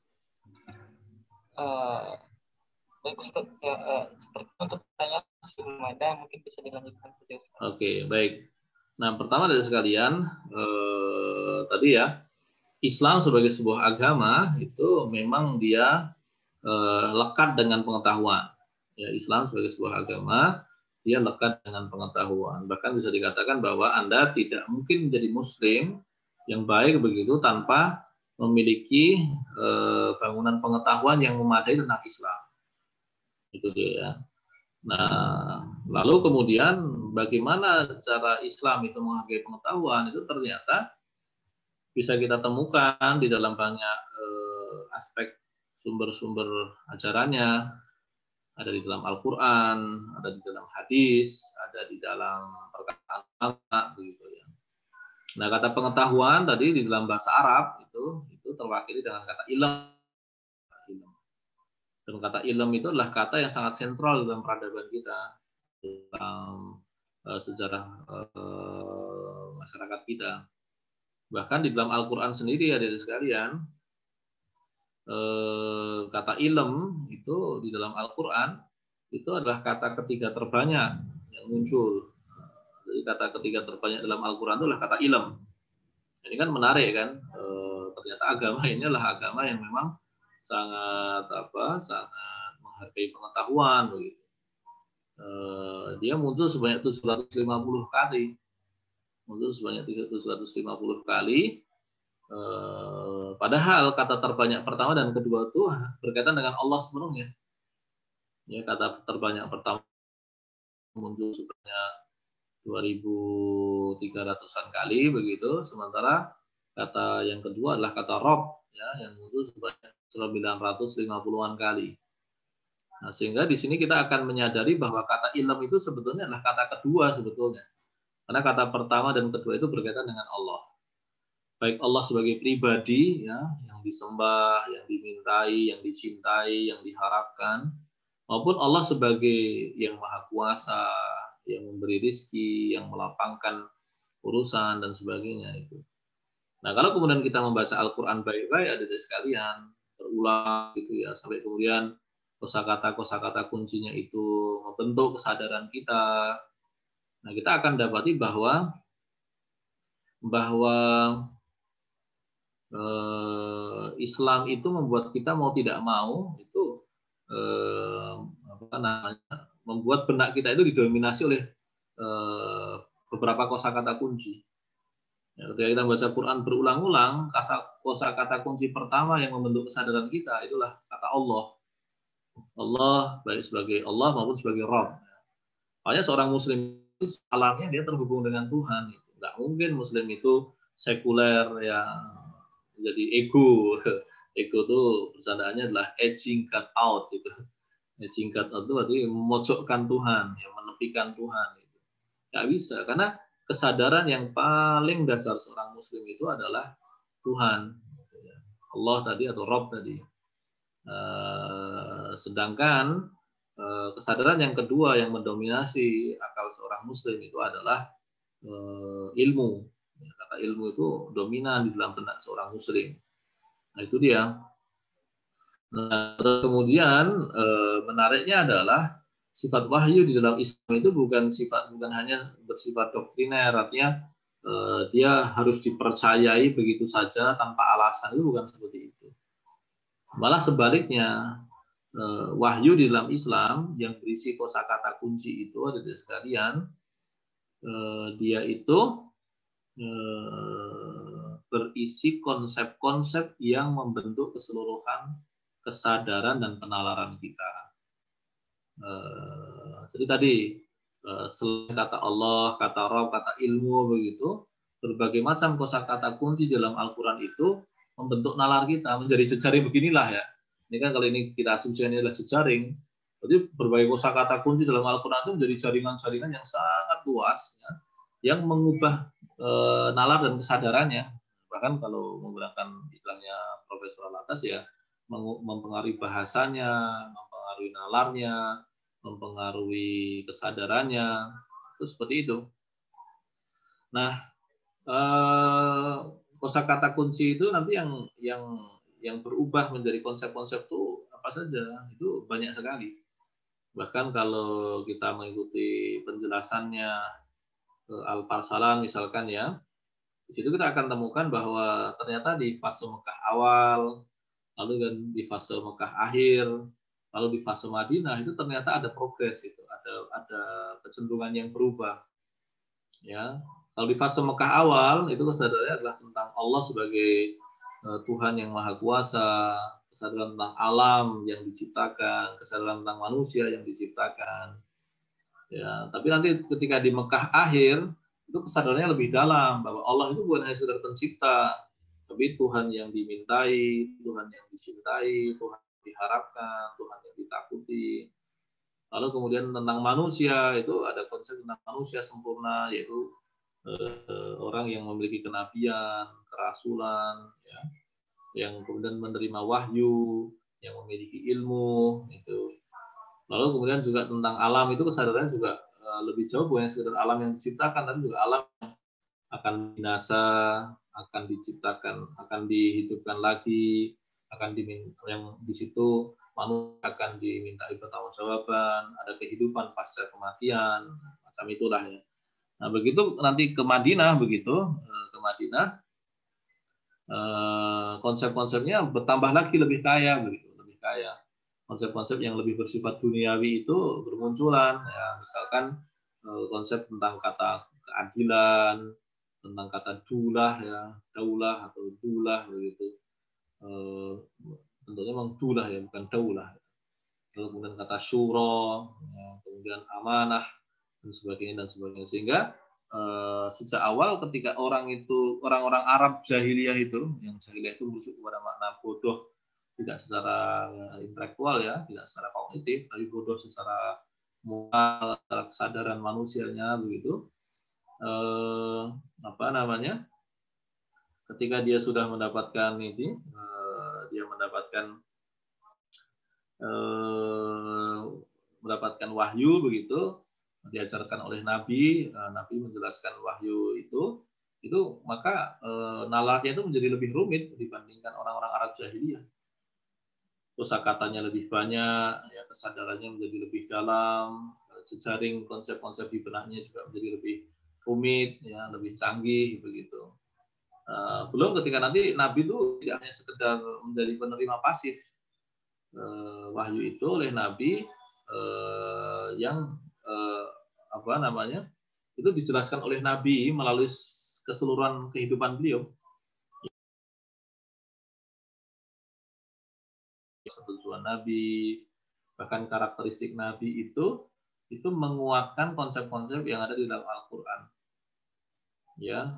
[SPEAKER 1] Baik Ustaz, seperti untuk pertanyaan sebelum ada, mungkin bisa dilanjutkan saja Ustaz.
[SPEAKER 2] Oke, baik. Nah, pertama dari sekalian, tadi ya, Islam sebagai sebuah agama itu memang dia lekat dengan pengetahuan. Ya, Islam sebagai sebuah agama dia lekat dengan pengetahuan. Bahkan bisa dikatakan bahwa Anda tidak mungkin menjadi Muslim yang baik begitu tanpa memiliki bangunan pengetahuan yang memadai tentang Islam. Itu dia ya. Nah, lalu kemudian bagaimana cara Islam itu menghargai pengetahuan itu ternyata bisa kita temukan di dalam banyak aspek sumber-sumber ajarannya. Ada di dalam Al-Quran, ada di dalam hadis, ada di dalam perkataan ulama, begitu ya. Nah, kata pengetahuan tadi di dalam bahasa Arab itu terwakili dengan kata ilm. Dan kata ilm itu adalah kata yang sangat sentral dalam peradaban kita, dalam sejarah masyarakat kita. Bahkan di dalam Al-Quran sendiri, adik-adik sekalian, kata ilm itu di dalam Al-Quran itu adalah kata ketiga terbanyak yang muncul. Jadi kata ketiga terbanyak dalam Al-Quran itu adalah kata ilm. Ini kan menarik kan? Ternyata agama ini adalah agama yang memang sangat sangat menghargai pengetahuan begitu. Dia muncul sebanyak 750 kali. Muncul sebanyak 750 kali. Padahal kata terbanyak pertama dan kedua itu berkaitan dengan Allah sepenuhnya. Ya, kata terbanyak pertama muncul sebanyak 2.300-an kali begitu, sementara kata yang kedua adalah kata Rob, ya, yang muncul sebanyak 950-an kali. Nah, sehingga di sini kita akan menyadari bahwa kata ilm itu sebetulnya adalah kata kedua sebetulnya. Karena kata pertama dan kedua itu berkaitan dengan Allah. Baik Allah sebagai pribadi, ya, yang disembah, yang dimintai, yang dicintai, yang diharapkan, maupun Allah sebagai yang maha kuasa, yang memberi rizki, yang melapangkan urusan dan sebagainya itu. Nah, kalau kemudian kita membaca Al-Quran baik-baik, adik-adik sekalian, berulang gitu ya, sampai kemudian kosakata kuncinya itu membentuk kesadaran kita. Nah, kita akan dapati bahwa Islam itu membuat kita mau tidak mau itu membuat benak kita itu didominasi oleh beberapa kosakata kunci. Ya, ketika kita membaca Quran berulang-ulang, kosakata kunci pertama yang membentuk kesadaran kita itulah kata Allah. Allah baik sebagai Allah maupun sebagai Rabb. Makanya seorang Muslim itu alamnya dia terhubung dengan Tuhan. Nggak mungkin Muslim itu sekuler ya, jadi ego. Ego itu bercandaannya adalah edging cut out gitu. Edging cut out itu berarti memojokkan Tuhan, ya, menepikan Tuhan. Gitu. Nggak bisa, karena kesadaran yang paling dasar seorang Muslim itu adalah Tuhan, Allah tadi atau Rabb tadi. Sedangkan kesadaran yang kedua yang mendominasi akal seorang Muslim itu adalah ilmu. Kata ilmu itu dominan di dalam benak seorang Muslim. Nah, itu dia. Nah, kemudian menariknya adalah sifat wahyu di dalam Islam itu bukan hanya bersifat doktriner, artinya dia harus dipercayai begitu saja tanpa alasan, itu bukan seperti itu. Malah sebaliknya, wahyu di dalam Islam yang berisi kosakata kunci itu, adik-adik sekalian, dia itu berisi konsep-konsep yang membentuk keseluruhan kesadaran dan penalaran kita. Jadi tadi selain kata Allah, kata Rabb, kata ilmu begitu, berbagai macam kosakata kunci dalam Al-Quran itu membentuk nalar kita menjadi jejaring beginilah ya. Ini kan kalau ini kita asumsikan ini adalah jejaring, jadi berbagai kosakata kunci dalam Al-Quran itu menjadi jaringan-jaringan yang sangat luas, ya, yang mengubah nalar dan kesadarannya. Bahkan kalau menggunakan istilahnya Profesor Alatas ya, mempengaruhi bahasanya, mempengaruhi nalarnya, mempengaruhi kesadarannya, itu seperti itu. Nah, kosakata kunci itu nanti yang berubah menjadi konsep-konsep itu apa saja, itu banyak sekali. Bahkan kalau kita mengikuti penjelasannya Al-Parsalan misalkan ya, di situ kita akan temukan bahwa ternyata di fase Mekah awal, lalu kan di fase Mekah akhir, lalu di fase Madinah itu ternyata ada progres, itu ada kecenderungan yang berubah. Ya, kalau di fase Mekah awal itu kesadarannya adalah tentang Allah sebagai Tuhan yang Maha Kuasa, kesadaran tentang alam yang diciptakan, kesadaran tentang manusia yang diciptakan. Ya, tapi nanti ketika di Mekah akhir itu kesadarannya lebih dalam bahwa Allah itu bukan hanya sekedar pencipta, tapi Tuhan yang dimintai, Tuhan yang dicintai, Tuhan yang diharapkan, Tuhan yang ditakuti. Lalu kemudian tentang manusia itu ada konsep tentang manusia sempurna, yaitu orang yang memiliki kenabian, kerasulan, ya, yang kemudian menerima wahyu, yang memiliki ilmu itu. Lalu kemudian juga tentang alam itu kesadaran juga lebih jauh, bukan sekedar alam yang diciptakan, tapi juga alam yang akan binasa, akan diciptakan, akan dihidupkan lagi, akan yang di situ manusia akan dimintai pertanggungjawaban, ada kehidupan pasca kematian, macam itulah ya. Nah begitu nanti ke Madinah, konsep-konsepnya bertambah lagi lebih kaya, begitu, lebih kaya. Konsep-konsep yang lebih bersifat duniawi itu bermunculan, ya misalkan konsep tentang kata keadilan, tentang kata daulah ya, daulah atau dulah begitu. Tentunya memang dulah ya, bukan daulah. Lalu kemudian kata syura, ya, kemudian amanah dan sebagainya. Sehingga sejak awal ketika orang-orang Arab jahiliyah itu, yang jahiliyah itu merujuk kepada makna bodoh, tidak secara intelektual ya, tidak secara kognitif, tapi bodoh secara moral, secara kesadaran manusianya begitu. Ketika dia sudah mendapatkan ini, dia mendapatkan wahyu begitu, diajarkan oleh Nabi menjelaskan wahyu itu maka nalarnya itu menjadi lebih rumit dibandingkan orang-orang Arab jahiliyah. Kosakatanya lebih banyak, ya, kesadarannya menjadi lebih dalam, jejaring konsep-konsep di benaknya juga menjadi lebih rumit, ya, lebih canggih begitu. Belum ketika nanti Nabi itu tidak hanya sekedar menjadi penerima pasif wahyu itu oleh Nabi yang itu dijelaskan oleh Nabi melalui keseluruhan kehidupan beliau. Tujuan Nabi, bahkan karakteristik Nabi itu menguatkan konsep-konsep yang ada di dalam Al-Quran. Ya,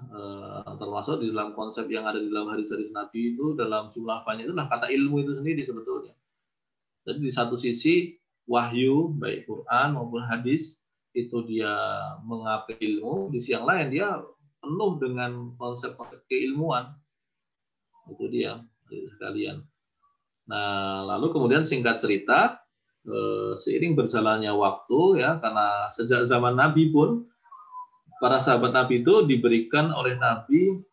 [SPEAKER 2] termasuk di dalam konsep yang ada di dalam hadis-hadis Nabi itu dalam jumlah banyak itulah kata ilmu itu sendiri sebetulnya. Jadi di satu sisi wahyu baik Quran maupun hadis itu dia mengapai ilmu, di sisi yang lain dia penuh dengan konsep-konsep keilmuan. Itu dia sekalian. Nah, lalu kemudian singkat cerita, seiring berjalannya waktu ya, karena sejak zaman Nabi pun para sahabat Nabi itu diberikan oleh Nabi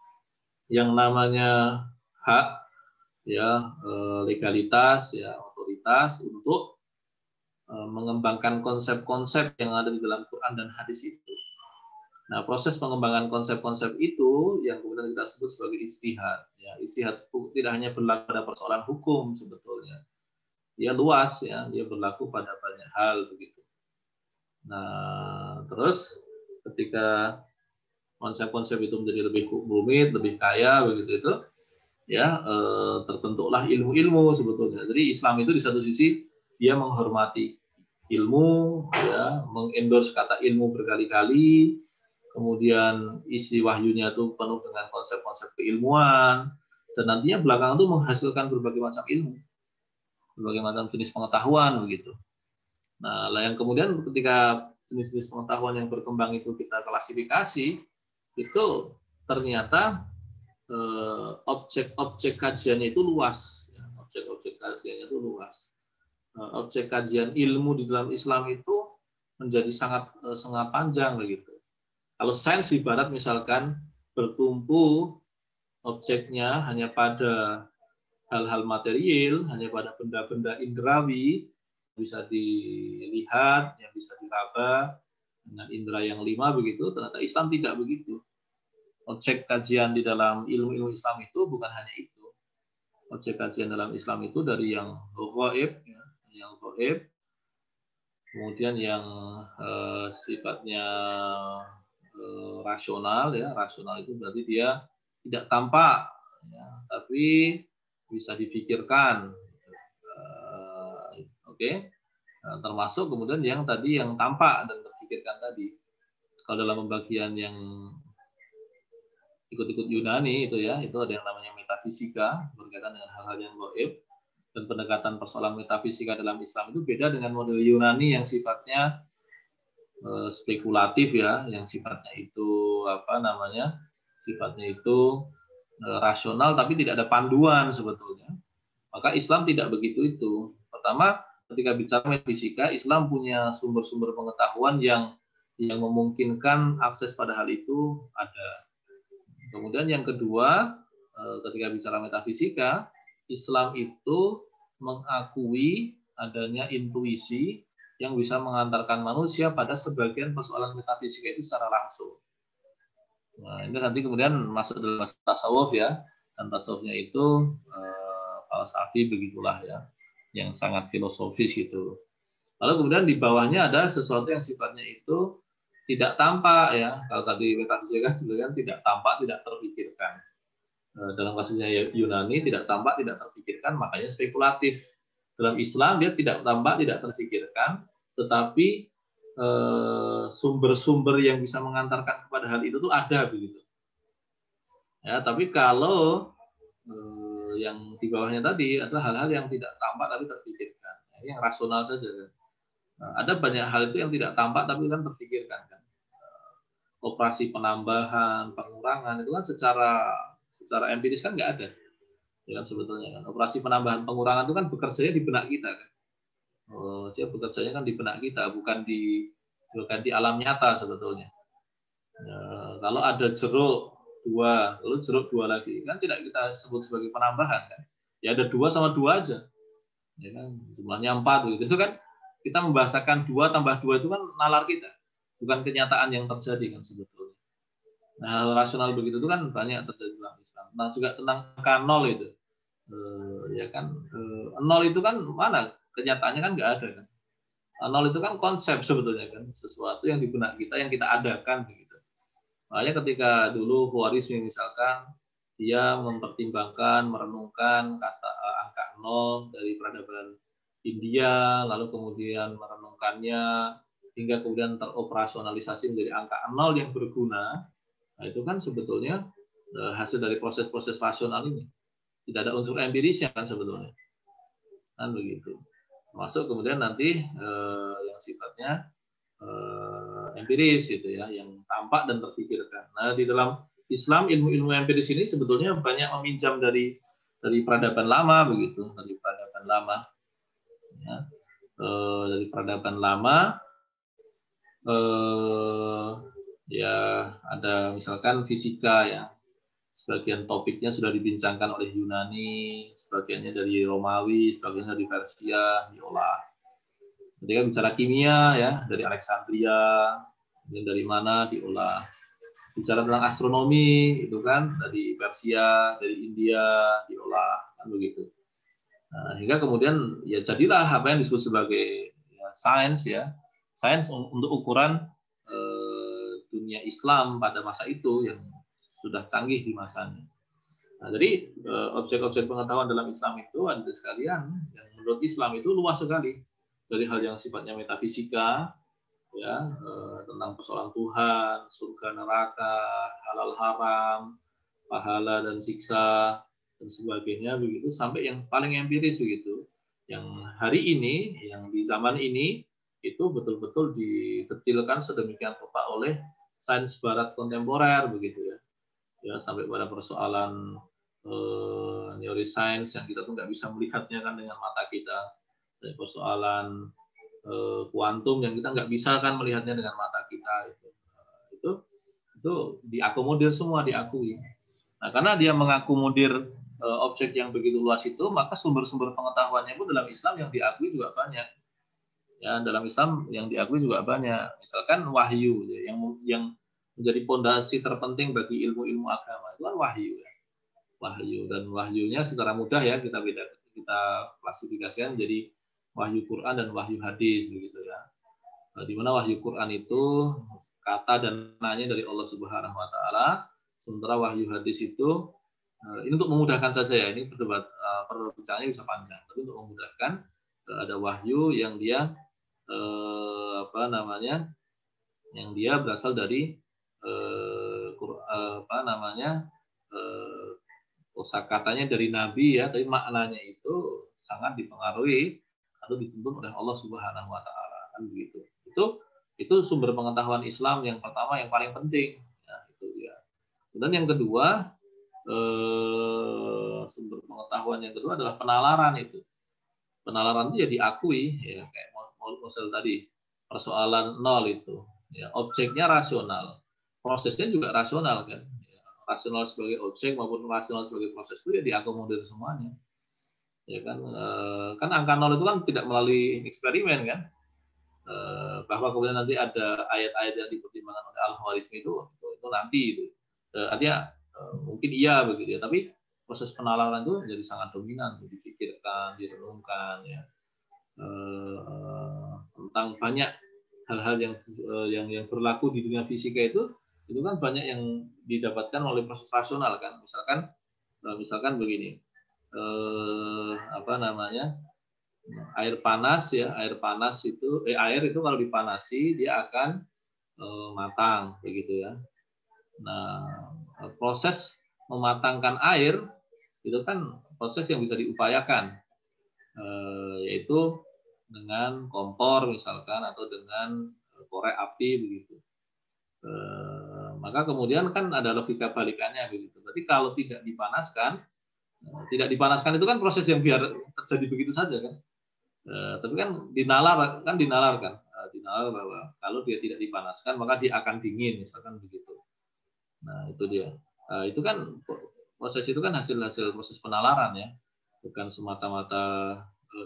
[SPEAKER 2] yang namanya hak, ya, legalitas, ya, otoritas untuk mengembangkan konsep-konsep yang ada di dalam Quran dan hadis itu. Nah, proses pengembangan konsep-konsep itu yang kemudian kita sebut sebagai ijtihad. Ya, ijtihad tidak hanya berlaku pada persoalan hukum sebetulnya, dia luas, ya, dia berlaku pada banyak hal begitu. Nah, terus ketika konsep-konsep itu menjadi lebih rumit, lebih kaya begitu itu, ya, terbentuklah ilmu-ilmu sebetulnya. Jadi Islam itu di satu sisi dia menghormati ilmu, ya, mengendorse kata ilmu berkali-kali, kemudian isi wahyunya itu penuh dengan konsep-konsep keilmuan, dan nantinya belakangan itu menghasilkan berbagai macam ilmu, berbagai macam jenis pengetahuan begitu. Nah, yang kemudian ketika jenis-jenis pengetahuan yang berkembang itu kita klasifikasi, itu ternyata objek-objek kajiannya itu luas, ya, objek-objek kajiannya itu luas. Objek kajian ilmu di dalam Islam itu menjadi sangat panjang begitu. Kalau sains ibarat misalkan bertumpu objeknya hanya pada hal-hal material, hanya pada benda-benda indrawi, bisa dilihat, yang bisa diraba dengan indera yang 5 begitu. Ternyata Islam tidak begitu. Objek kajian di dalam ilmu-ilmu Islam itu bukan hanya itu. Objek kajian dalam Islam itu dari yang ghaib, ya, yang ghaib, kemudian yang sifatnya rasional, ya, rasional itu berarti dia tidak tampak, ya, tapi bisa dipikirkan. Oke. Termasuk kemudian yang tadi yang tampak dan terpikirkan tadi. Kalau dalam pembagian yang ikut-ikut Yunani itu, ya, itu ada yang namanya metafisika berkaitan dengan hal-hal yang gaib, dan pendekatan persoalan metafisika dalam Islam itu beda dengan model Yunani yang sifatnya spekulatif, ya, yang sifatnya itu sifatnya itu rasional tapi tidak ada panduan sebetulnya. Maka Islam tidak begitu itu. Pertama, ketika bicara metafisika, Islam punya sumber-sumber pengetahuan yang memungkinkan akses pada hal itu ada. Kemudian yang kedua, ketika bicara metafisika, Islam itu mengakui adanya intuisi yang bisa mengantarkan manusia pada sebagian persoalan metafisika itu secara langsung. Nah, ini nanti kemudian masuk dalam tasawuf ya, dan tasawufnya itu falsafi begitulah ya, yang sangat filosofis gitu. Lalu kemudian di bawahnya ada sesuatu yang sifatnya itu tidak tampak ya. Kalau tadi metafisika sebenarnya tidak tampak, tidak terpikirkan. Dalam kasusnya Yunani tidak tampak, tidak terpikirkan, makanya spekulatif. Dalam Islam dia tidak tampak, tidak terpikirkan, tetapi sumber-sumber yang bisa mengantarkan kepada hal itu tuh ada begitu. Ya, tapi kalau yang di bawahnya tadi adalah hal-hal yang tidak tampak tapi terpikirkan, yang rasional saja kan. Ada banyak hal itu yang tidak tampak tapi kan terpikirkan kan. Operasi penambahan, pengurangan itu kan secara empiris kan nggak ada. Ya kan sebetulnya kan. Operasi penambahan pengurangan itu kan bekerjanya di benak kita kan. Dia bekerjanya kan di benak kita, bukan di alam nyata sebetulnya. Kalau ada jeruk 2, lalu jeruk 2 lagi, kan tidak kita sebut sebagai penambahan kan. Ya ada 2 sama 2 aja. Ya kan, jumlahnya 4 gitu. Itu kan kita membahasakan 2 tambah 2 itu kan nalar kita, bukan kenyataan yang terjadi kan sebetulnya. Nah, hal rasional begitu itu kan banyak terjadi dalam Islam. Nah, juga tentang K0 itu. Ya kan, 0 itu kan mana? Kenyataannya kan nggak ada kan. 0 itu kan konsep sebetulnya kan, sesuatu yang di benak kita yang kita adakan begitu. Makanya ketika dulu Khwarizmi misalkan dia mempertimbangkan, merenungkan kata angka 0 dari peradaban India, lalu kemudian merenungkannya hingga kemudian teroperasionalisasi menjadi angka 0 yang berguna. Nah, itu kan sebetulnya hasil dari proses-proses rasional ini. Tidak ada unsur empirisnya kan sebetulnya. Kan begitu. Masuk kemudian nanti yang sifatnya empiris gitu ya, yang tampak dan terpikirkan. Nah, di dalam Islam ilmu-ilmu empiris ini sebetulnya banyak meminjam dari peradaban lama begitu, dari peradaban lama. Ya. Dari peradaban lama ya ada misalkan fisika ya. Sebagian topiknya sudah dibincangkan oleh Yunani, sebagiannya dari Romawi, sebagiannya dari Persia diolah. Ketika bicara kimia ya dari Alexandria, dari mana diolah. Bicara tentang astronomi itu kan dari Persia, dari India diolah kan begitu. Nah, hingga kemudian ya jadilah apa yang disebut sebagai ya, sains ya, sains untuk ukuran dunia Islam pada masa itu yang sudah canggih di masanya. Nah, jadi objek-objek pengetahuan dalam Islam itu ada sekalian yang menurut Islam itu luas sekali, dari hal yang sifatnya metafisika ya, tentang persoalan Tuhan, surga neraka, halal haram, pahala dan siksa dan sebagainya begitu, sampai yang paling empiris begitu, yang hari ini, yang di zaman ini itu betul-betul didetailkan sedemikian rupa oleh sains barat kontemporer begitu ya. Ya, sampai pada persoalan neuroscience yang kita tuh nggak bisa melihatnya kan dengan mata kita, dari persoalan kuantum yang kita nggak bisa kan melihatnya dengan mata kita, itu diakomodir semua, diakui. Nah, karena dia mengakomodir objek yang begitu luas itu, maka sumber-sumber pengetahuannya pun dalam Islam yang diakui juga banyak. Ya, dalam Islam yang diakui juga banyak. Misalkan wahyu ya, yang menjadi pondasi terpenting bagi ilmu-ilmu agama itu kan wahyu ya. Wahyu, dan wahyunya secara mudah ya kita klasifikasikan jadi wahyu Quran dan wahyu hadis begitu ya. Nah, di mana wahyu Quran itu kata dan nanya dari Allah Subhanahu wa taala, sementara wahyu hadis itu ini untuk memudahkan saja ya, ini perbincangannya bisa panjang, tapi untuk memudahkan ada wahyu yang dia yang dia berasal dari kosakatanya dari Nabi ya, tapi maknanya itu sangat dipengaruhi atau dituntun oleh Allah Subhanahu wa taala kan begitu. Itu sumber pengetahuan Islam yang pertama yang paling penting ya, itu ya. Dan yang kedua sumber pengetahuan yang kedua adalah penalaran itu. Penalaran itu ya diakui, ya kayak Mosel tadi, persoalan nol itu, ya objeknya rasional, prosesnya juga rasional kan, ya, rasional sebagai objek maupun rasional sebagai proses itu ya diakomodir semuanya, ya kan, kan angka nol itu kan tidak melalui eksperimen kan, bahwa kemudian nanti ada ayat-ayat yang dipertimbangkan oleh Al-Khwarizmi itu nanti itu, artinya mungkin iya begitu ya, tapi proses penalaran itu jadi sangat dominan, dipikirkan, direnungkan ya, tentang banyak hal-hal yang berlaku di dunia fisika itu kan banyak yang didapatkan oleh proses rasional kan, misalkan begini, apa namanya, air panas ya, air itu kalau dipanasi dia akan matang begitu ya. Nah, proses mematangkan air itu kan proses yang bisa diupayakan, yaitu dengan kompor misalkan atau dengan korek api begitu. Maka kemudian kan ada logika balikannya begitu. Berarti kalau tidak dipanaskan itu kan proses yang biar terjadi begitu saja kan. Tapi kan dinalarkan bahwa kalau dia tidak dipanaskan maka dia akan dingin misalkan begitu. Nah itu dia. Itu kan proses itu kan hasil proses penalaran ya, bukan semata-mata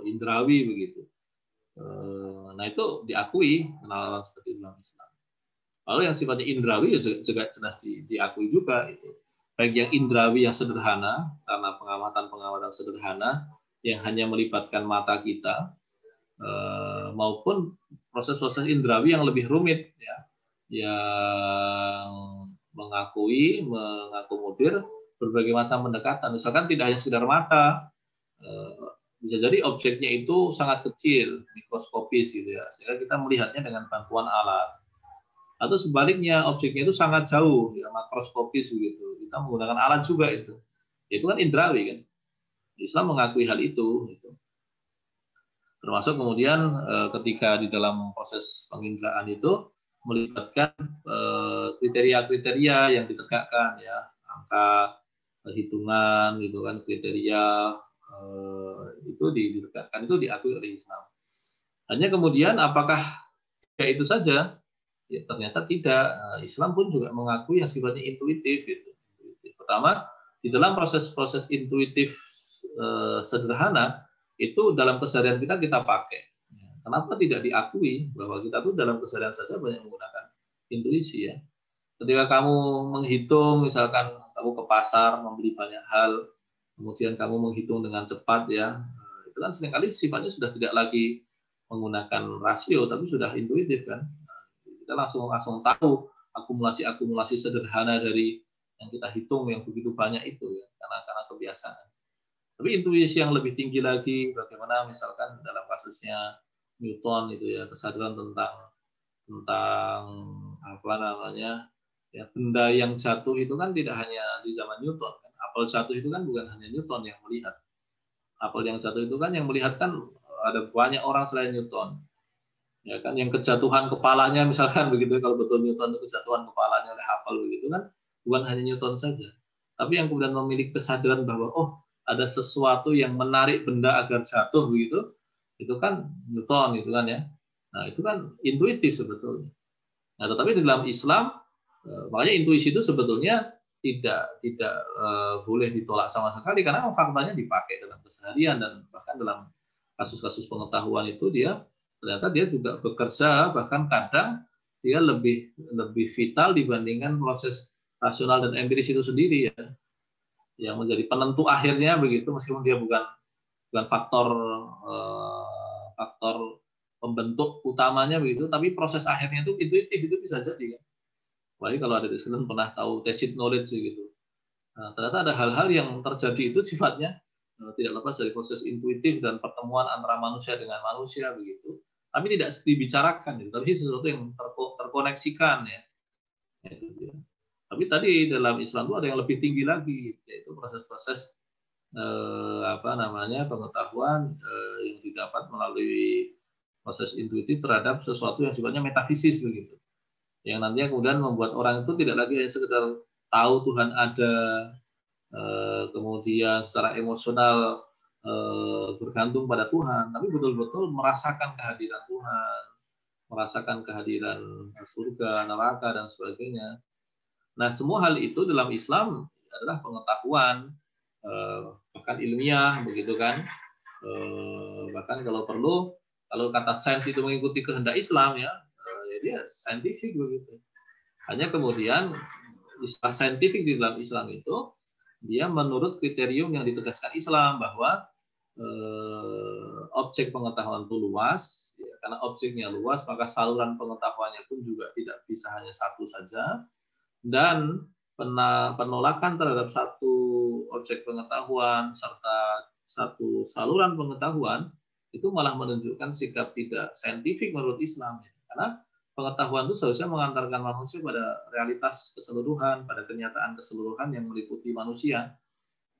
[SPEAKER 2] indrawi begitu. Nah itu diakui penalaran seperti dalam Islam. Lalu yang sifatnya indrawi juga jelas diakui juga itu. Baik yang indrawi yang sederhana karena pengamatan sederhana yang hanya melibatkan mata kita, maupun proses-proses indrawi yang lebih rumit ya, yang mengakomodir berbagai macam pendekatan. Misalkan tidak hanya sekedar mata, bisa jadi objeknya itu sangat kecil, mikroskopis gitu ya, sehingga kita melihatnya dengan bantuan alat. Atau sebaliknya objeknya itu sangat jauh, ya, makroskopis begitu. Kita menggunakan alat juga itu. Itu kan indrawi kan. Islam mengakui hal itu. Gitu. Termasuk kemudian ketika di dalam proses penginderaan itu melibatkan kriteria-kriteria yang ditegakkan ya, angka, hitungan gitu kan, kriteria itu ditegakkan, itu diakui oleh Islam. Hanya kemudian apakah ya itu saja? Ya, ternyata tidak. Islam pun juga mengakui yang sifatnya intuitif gitu. Pertama, di dalam proses-proses intuitif sederhana itu dalam keseharian kita pakai. Kenapa tidak diakui bahwa kita tuh dalam keseharian saja banyak menggunakan intuisi ya. Ketika kamu menghitung, misalkan kamu ke pasar membeli banyak hal, kemudian kamu menghitung dengan cepat ya, itu kan seringkali sifatnya sudah tidak lagi menggunakan rasio, tapi sudah intuitif kan. Kita langsung tahu akumulasi sederhana dari yang kita hitung yang begitu banyak itu ya, karena kebiasaan. Tapi intuisi yang lebih tinggi lagi, bagaimana misalkan dalam kasusnya Newton itu ya, kesadaran tentang apa namanya ya, benda yang jatuh itu kan tidak hanya di zaman Newton kan. Apel jatuh itu kan bukan hanya Newton yang melihat. Apel yang jatuh itu kan yang melihat kan ada banyak orang selain Newton. Ya kan, yang kejatuhan kepalanya misalkan begitu, kalau betul Newton itu kejatuhan kepalanya oleh apel begitu kan, bukan hanya Newton saja. Tapi yang kemudian memiliki kesadaran bahwa oh, ada sesuatu yang menarik benda agar jatuh begitu, itu kan Newton itu kan ya. Nah, itu kan intuitif sebetulnya. Nah, tetapi di dalam Islam makanya intuisi itu sebetulnya tidak boleh ditolak sama sekali karena faktanya dipakai dalam keseharian, dan bahkan dalam kasus-kasus pengetahuan itu ternyata dia juga bekerja, bahkan kadang dia lebih vital dibandingkan proses rasional dan empiris itu sendiri ya, yang menjadi penentu akhirnya begitu, meskipun dia bukan faktor pembentuk utamanya begitu, tapi proses akhirnya itu intuitif, itu bisa jadi kan. Apalagi kalau ada diskusi pernah tahu tacit knowledge gitu. Nah, ternyata ada hal-hal yang terjadi itu sifatnya tidak lepas dari proses intuitif dan pertemuan antara manusia dengan manusia begitu. Tapi tidak dibicarakan, gitu. Tapi sesuatu yang terkoneksikan ya. Tapi tadi dalam Islam itu ada yang lebih tinggi lagi, yaitu proses-proses pengetahuan yang didapat melalui proses intuitif terhadap sesuatu yang sifatnya metafisis begitu. Yang nantinya kemudian membuat orang itu tidak lagi hanya sekedar tahu Tuhan ada, kemudian secara emosional bergantung pada Tuhan, tapi betul-betul merasakan kehadiran Tuhan, merasakan kehadiran surga, neraka, dan sebagainya. Nah, semua hal itu dalam Islam adalah pengetahuan, bahkan ilmiah, begitu kan. Bahkan kalau perlu, kalau kata sains itu mengikuti kehendak Islam, ya dia saintifik begitu. Hanya kemudian istilah saintifik di dalam Islam itu, dia menurut kriterium yang ditegaskan Islam, bahwa objek pengetahuan itu luas, ya, karena objeknya luas, maka saluran pengetahuannya pun juga tidak bisa hanya satu saja, dan penolakan terhadap satu objek pengetahuan serta satu saluran pengetahuan itu malah menunjukkan sikap tidak saintifik menurut Islam, ya. Karena pengetahuan itu seharusnya mengantarkan manusia pada realitas keseluruhan, pada kenyataan keseluruhan yang meliputi manusia,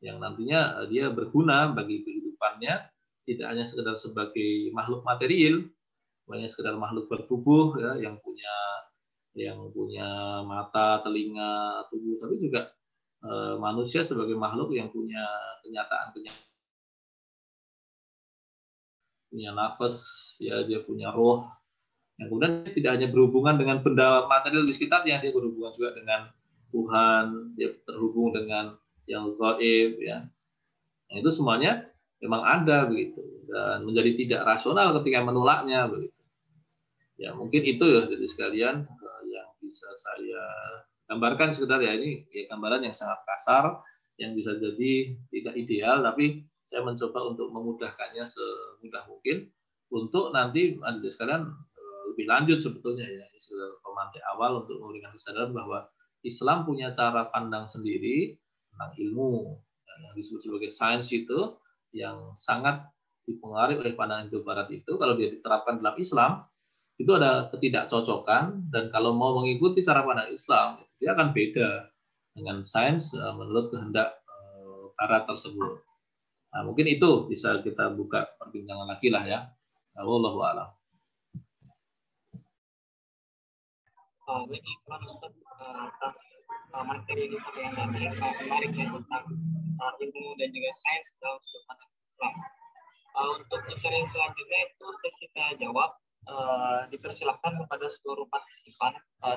[SPEAKER 2] yang nantinya dia berguna bagi kehidupannya, tidak hanya sekedar sebagai makhluk material, hanya sekedar makhluk bertubuh, ya, yang punya mata, telinga, tubuh, tapi juga manusia sebagai makhluk yang punya kenyataan, punya nafas, ya, dia punya roh, yang kemudian tidak hanya berhubungan dengan benda material di sekitarnya, dia berhubungan juga dengan Tuhan, dia terhubung dengan yang gaib, ya. Nah, itu semuanya memang ada begitu, dan menjadi tidak rasional ketika menolaknya begitu. Ya, mungkin itu ya jadi sekalian yang bisa saya gambarkan sekedar, ya, ini ya gambaran yang sangat kasar yang bisa jadi tidak ideal, tapi saya mencoba untuk memudahkannya semudah mungkin untuk nanti ada sekalian lebih lanjut sebetulnya, ya, sekedar pemantik awal untuk memberikan kesadaran bahwa Islam punya cara pandang sendiri tentang ilmu, yang disebut sebagai sains itu, yang sangat dipengaruhi oleh pandangan Hindu Barat itu. Kalau dia diterapkan dalam Islam, itu ada ketidakcocokan, dan kalau mau mengikuti cara pandang Islam, dia akan beda dengan sains menurut kehendak Barat tersebut. Nah, mungkin itu bisa kita buka perbincangan lagi lah, ya. Wallahu a'lam.
[SPEAKER 1] Baik, syukur Ustaz atas materi ini yang tadi yang sangat menarik, ya, tentang ilmu dan juga sains dalam sudut pandang Islam. Untuk bicara yang selanjutnya itu sesi tanya jawab. Dipersilakan kepada seluruh partisipan,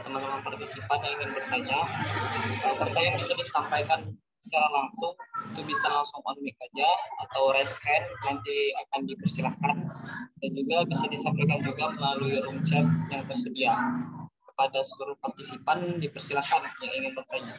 [SPEAKER 1] teman-teman partisipan yang ingin bertanya. Pertanyaan bisa disampaikan secara langsung, itu bisa langsung on mic aja atau raise hand, nanti akan dipersilahkan, dan juga bisa disampaikan juga melalui room chat yang tersedia. Kepada seluruh partisipan dipersilakan yang ingin bertanya.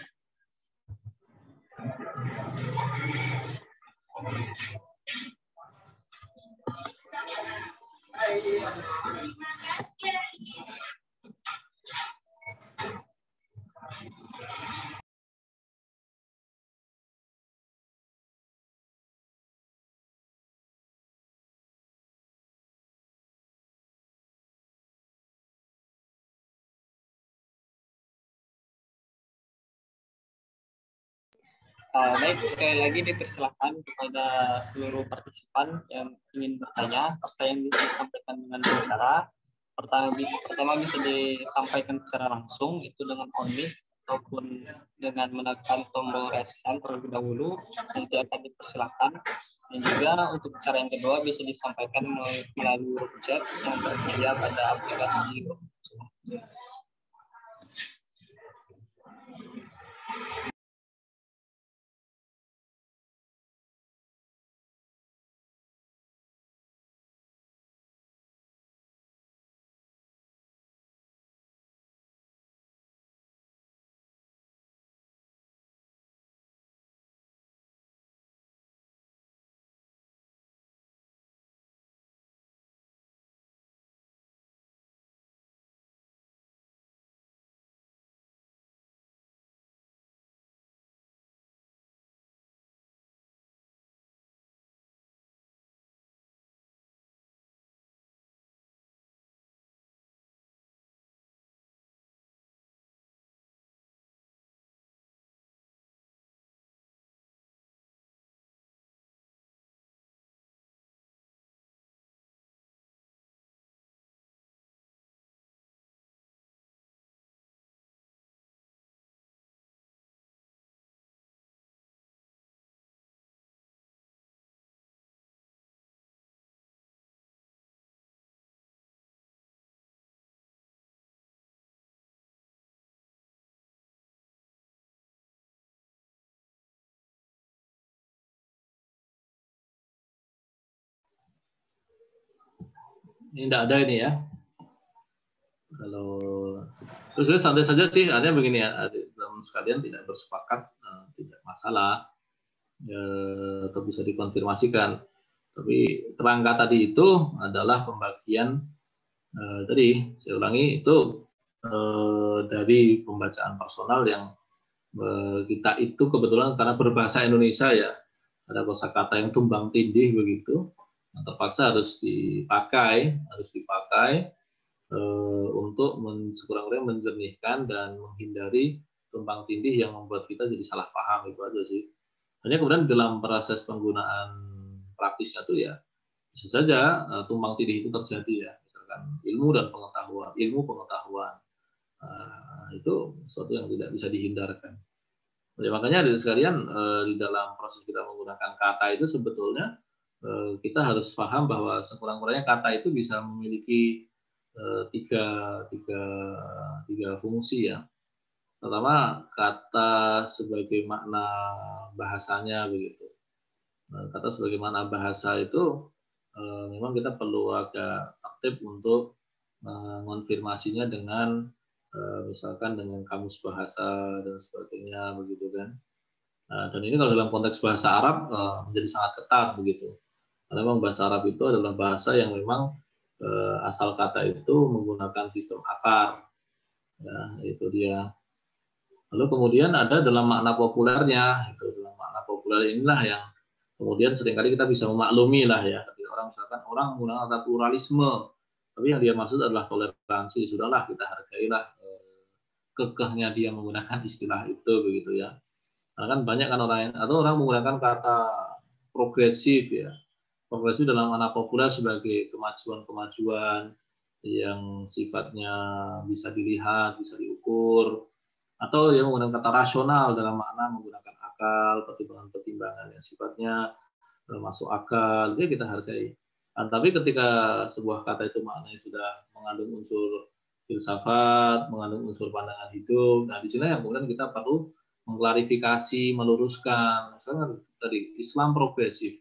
[SPEAKER 1] Baik, sekali lagi dipersilakan kepada seluruh partisipan yang ingin bertanya. Pertanyaan bisa disampaikan dengan dua cara. Pertama bisa disampaikan secara langsung, itu dengan on mic, ataupun dengan menekan tombol raise hand terlebih dahulu, nanti akan dipersilakan. Dan juga untuk cara yang kedua bisa disampaikan melalui chat yang tersedia pada aplikasi Zoom.
[SPEAKER 2] Ini tidak ada ini ya. Kalau terus santai saja sih, artinya begini ya, teman sekalian tidak bersepakat, tidak masalah, atau bisa dikonfirmasikan. Tapi kerangka tadi itu adalah pembagian tadi, saya ulangi itu dari pembacaan personal yang kita itu kebetulan karena berbahasa Indonesia ya, ada kosakata yang tumbang tindih begitu, terpaksa harus dipakai untuk sekurang-kurangnya menjernihkan dan menghindari tumpang tindih yang membuat kita jadi salah paham, itu aja sih. Hanya kemudian dalam proses penggunaan praktisnya tuh ya bisa saja tumpang tindih itu terjadi ya, misalkan ilmu dan pengetahuan, itu sesuatu yang tidak bisa dihindarkan. Jadi makanya dari sekalian di dalam proses kita menggunakan kata itu sebetulnya kita harus paham bahwa sekurang-kurangnya kata itu bisa memiliki tiga fungsi ya. Pertama, kata sebagai makna bahasanya begitu. Kata sebagai makna bahasa itu memang kita perlu agak aktif untuk mengonfirmasinya dengan misalkan dengan kamus bahasa dan sebagainya begitu kan. Dan ini kalau dalam konteks bahasa Arab menjadi sangat ketat begitu. Karena memang bahasa Arab itu adalah bahasa yang memang asal kata itu menggunakan sistem akar, ya itu dia. Lalu kemudian ada dalam makna populernya, itu dalam makna populer inilah yang kemudian seringkali kita bisa memaklumi lah ya. Ketika orang misalkan orang menggunakan kata pluralisme, tapi yang dia maksud adalah toleransi, sudahlah kita hargailah kekehnya dia menggunakan istilah itu begitu ya. Karena kan banyak kan orang menggunakan kata progresif ya. Progresif dalam makna populer sebagai kemajuan-kemajuan yang sifatnya bisa dilihat, bisa diukur, atau yang menggunakan kata rasional dalam makna menggunakan akal, pertimbangan-pertimbangan yang sifatnya masuk akal, dia kita hargai. Tapi ketika sebuah kata itu maknanya sudah mengandung unsur filsafat, mengandung unsur pandangan hidup, nah di sini yang kemudian kita perlu mengklarifikasi, meluruskan. Misalnya tadi Islam progresif.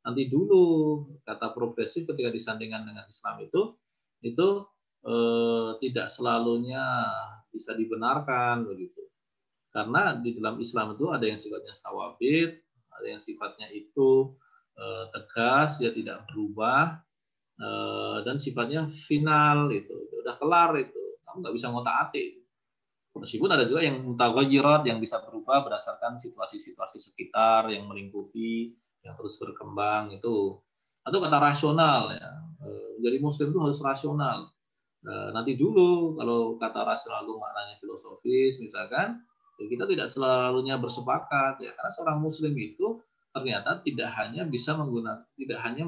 [SPEAKER 2] Nanti dulu kata progresif ketika disandingkan dengan Islam itu tidak selalunya bisa dibenarkan begitu. Karena di dalam Islam itu ada yang sifatnya sawabit, ada yang sifatnya itu tegas, dia tidak berubah, dan sifatnya final itu udah kelar itu. Kamu nggak bisa ngotak-atik. Meskipun ada juga yang mutaghayyirat yang bisa berubah berdasarkan situasi-situasi sekitar yang melingkupi, yang terus berkembang itu. Atau kata rasional ya. Jadi muslim itu harus rasional. Nanti dulu kalau kata rasional itu maknanya filosofis misalkan, ya kita tidak selalunya bersepakat ya, karena seorang muslim itu ternyata tidak hanya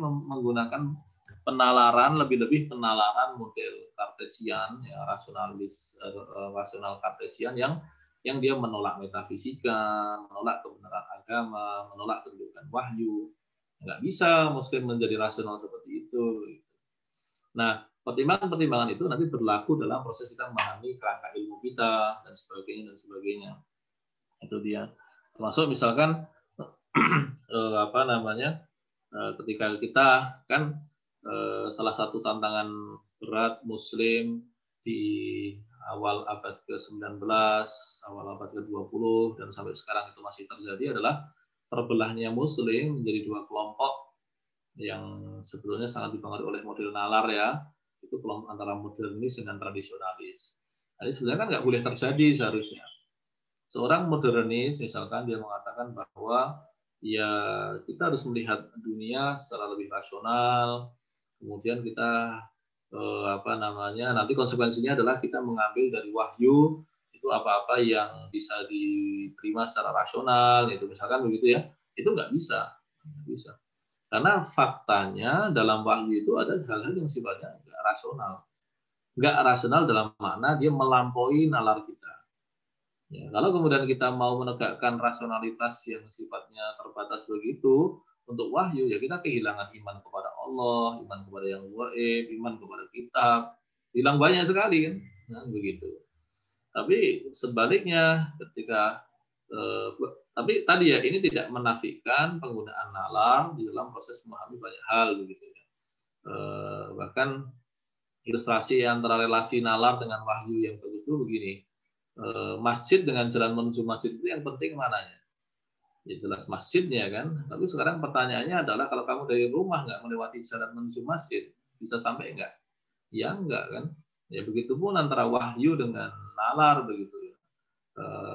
[SPEAKER 2] menggunakan penalaran, lebih-lebih penalaran model kartesian ya, rasional kartesian yang dia menolak metafisika, menolak kebenaran agama, menolak kedudukan wahyu. Nggak bisa muslim menjadi rasional seperti itu. Nah, pertimbangan-pertimbangan itu nanti berlaku dalam proses kita memahami kerangka ilmu kita dan sebagainya. Itu dia. Termasuk misalkan ketika kita kan salah satu tantangan berat muslim di awal abad ke-19, awal abad ke-20 dan sampai sekarang itu masih terjadi adalah terbelahnya muslim menjadi dua kelompok yang sebetulnya sangat dipengaruhi oleh model nalar ya, itu kelompok antara modernis dengan tradisionalis. Jadi sebenarnya kan nggak boleh terjadi seharusnya. Seorang modernis misalkan dia mengatakan bahwa ya kita harus melihat dunia secara lebih rasional, kemudian kita nanti konsekuensinya adalah kita mengambil dari wahyu itu apa-apa yang bisa diterima secara rasional, itu misalkan begitu ya, itu nggak bisa. Karena faktanya dalam wahyu itu ada hal-hal yang sifatnya nggak rasional. Nggak rasional dalam makna dia melampaui nalar kita. Ya, kalau kemudian kita mau menegakkan rasionalitas yang sifatnya terbatas begitu untuk wahyu, ya kita kehilangan iman kepada Allah, iman kepada yang gaib, iman kepada kitab, hilang banyak sekali kan, nah, begitu. Tapi sebaliknya ketika tapi tadi ya ini tidak menafikan penggunaan nalar di dalam proses memahami banyak hal begitu ya. Bahkan ilustrasi antara relasi nalar dengan wahyu yang bagus itu begini. Masjid dengan jalan menuju masjid itu yang penting mananya? Ya jelas masjidnya kan. Tapi sekarang pertanyaannya adalah kalau kamu dari rumah nggak melewati jalan menuju masjid, bisa sampai nggak? Ya enggak kan. Ya begitu pun antara wahyu dengan nalar begitu.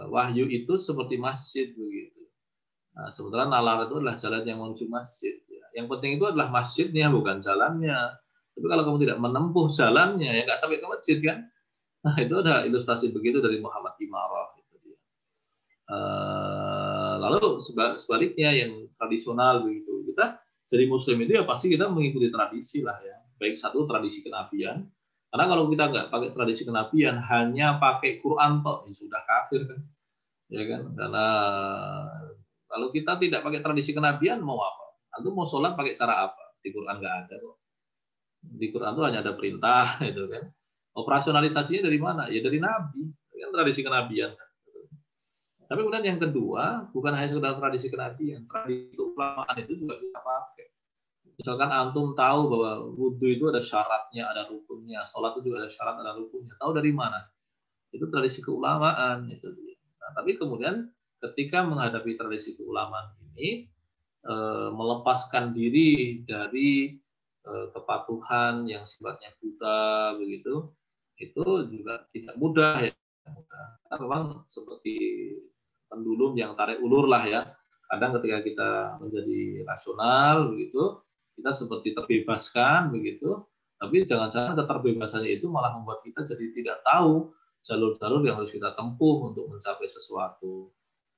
[SPEAKER 2] Wahyu itu seperti masjid begitu. Nah, sementara nalar itu adalah jalan yang menuju masjid. Yang penting itu adalah masjidnya, bukan jalannya. Tapi kalau kamu tidak menempuh jalannya, ya nggak sampai ke masjid kan? Nah, itu ada ilustrasi begitu dari Muhammad Imarah. Lalu sebaliknya yang tradisional begitu, kita jadi Muslim itu ya pasti kita mengikuti tradisi lah ya. Baik satu tradisi kenabian, karena kalau kita nggak pakai tradisi kenabian, hanya pakai Quran toh, ya sudah kafir kan, ya kan? Karena kalau kita tidak pakai tradisi kenabian mau apa? Atau mau sholat pakai cara apa? Di Quran nggak ada kok. Di Quran itu hanya ada perintah, itu kan. Operasionalisasinya dari mana? Ya dari Nabi, kan tradisi kenabian. Tapi kemudian yang kedua, bukan hanya sekedar tradisi kenabian, tradisi keulamaan itu juga kita pakai. Misalkan antum tahu bahwa wudhu itu ada syaratnya, ada rukunnya, sholat itu juga ada syarat, ada rukunnya. Tahu dari mana? Itu tradisi keulamaan. Itu. Nah, tapi kemudian ketika menghadapi tradisi keulamaan ini, melepaskan diri dari kepatuhan yang sifatnya buta begitu, itu juga tidak mudah ya. Karena memang seperti pendulum yang tarik ulur lah ya. Kadang ketika kita menjadi rasional begitu, kita seperti terbebaskan begitu, tapi jangan-jangan keterbebasannya itu malah membuat kita jadi tidak tahu jalur-jalur yang harus kita tempuh untuk mencapai sesuatu.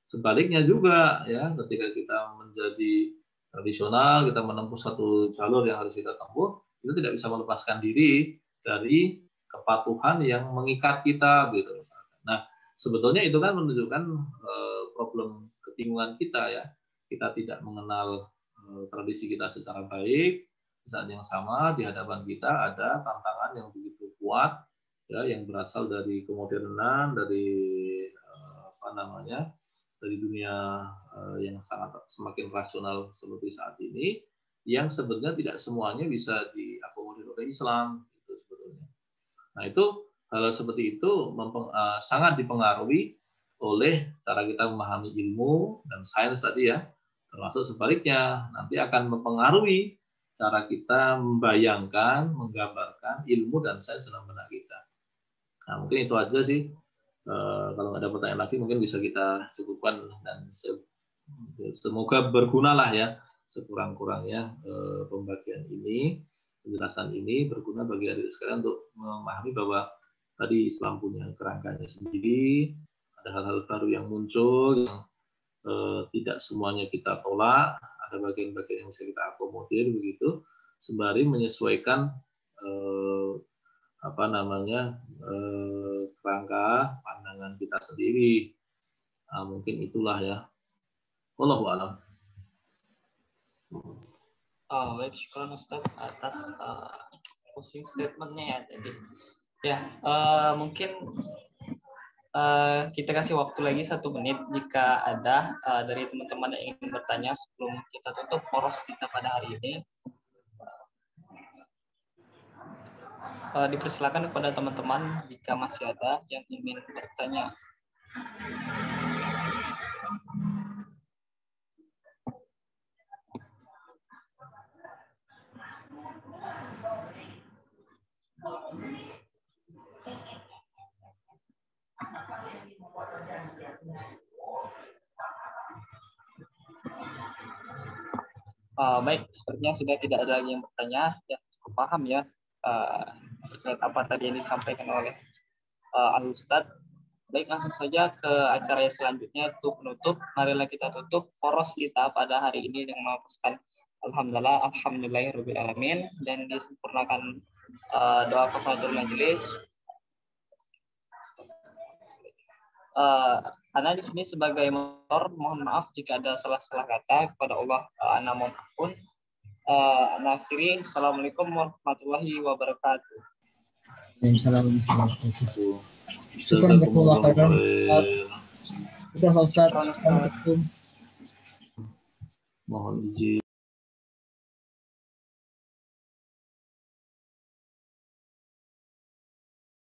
[SPEAKER 2] Sebaliknya juga ya, ketika kita menjadi tradisional, kita menempuh satu jalur yang harus kita tempuh, kita tidak bisa melepaskan diri dari kepatuhan yang mengikat kita gitu. Nah, sebetulnya itu kan menunjukkan problem kebingungan kita ya. Kita tidak mengenal tradisi kita secara baik. Di saat yang sama di hadapan kita ada tantangan yang begitu kuat ya, yang berasal dari kemodernan, dari dari dunia yang sangat semakin rasional seperti saat ini, yang sebenarnya tidak semuanya bisa diakomodir oleh Islam itu sebetulnya. Nah, itu hal seperti itu sangat dipengaruhi oleh cara kita memahami ilmu dan sains tadi ya, termasuk sebaliknya nanti akan mempengaruhi cara kita membayangkan, menggambarkan ilmu dan sains dalam benak kita. Nah, mungkin itu aja sih. Kalau nggak ada pertanyaan lagi mungkin bisa kita cukupkan, dan semoga berguna lah ya sekurang-kurangnya pembagian ini, penjelasan ini berguna bagi adik sekalian untuk memahami bahwa tadi Islam punya kerangkanya sendiri, ada hal-hal baru yang muncul yang tidak semuanya kita tolak, ada bagian-bagian yang bisa kita akomodir begitu, sembari menyesuaikan kerangka pandangan kita sendiri. Nah, mungkin itulah ya. Wallahu a'lam.
[SPEAKER 1] Baik, syukur Ustaz atas closing statement-nya ya tadi. Ya, mungkin kita kasih waktu lagi 1 menit jika ada dari teman-teman yang ingin bertanya sebelum kita tutup poros kita pada hari ini. Dipersilakan kepada teman-teman jika masih ada yang ingin bertanya. Baik, sepertinya sudah tidak ada lagi yang bertanya. Ya, cukup paham ya terkait apa tadi yang disampaikan oleh Al-Ustadz. Baik, langsung saja ke acara yang selanjutnya untuk penutup. Marilah kita tutup poros kita pada hari ini dengan melafazkan Alhamdulillahirrahmanirrahim dan disempurnakan doa kafaratul majelis. Ana di sini sebagai motor, mohon maaf jika ada salah-salah kata kepada Allah. Ana mohon ampun. Ana akhiri. Assalamualaikum warahmatullahi wabarakatuh.
[SPEAKER 4] Waalaikumsalam warahmatullahi wabarakatuh. Syukur khairan. Syukur Ustaz.
[SPEAKER 2] Mohon izin.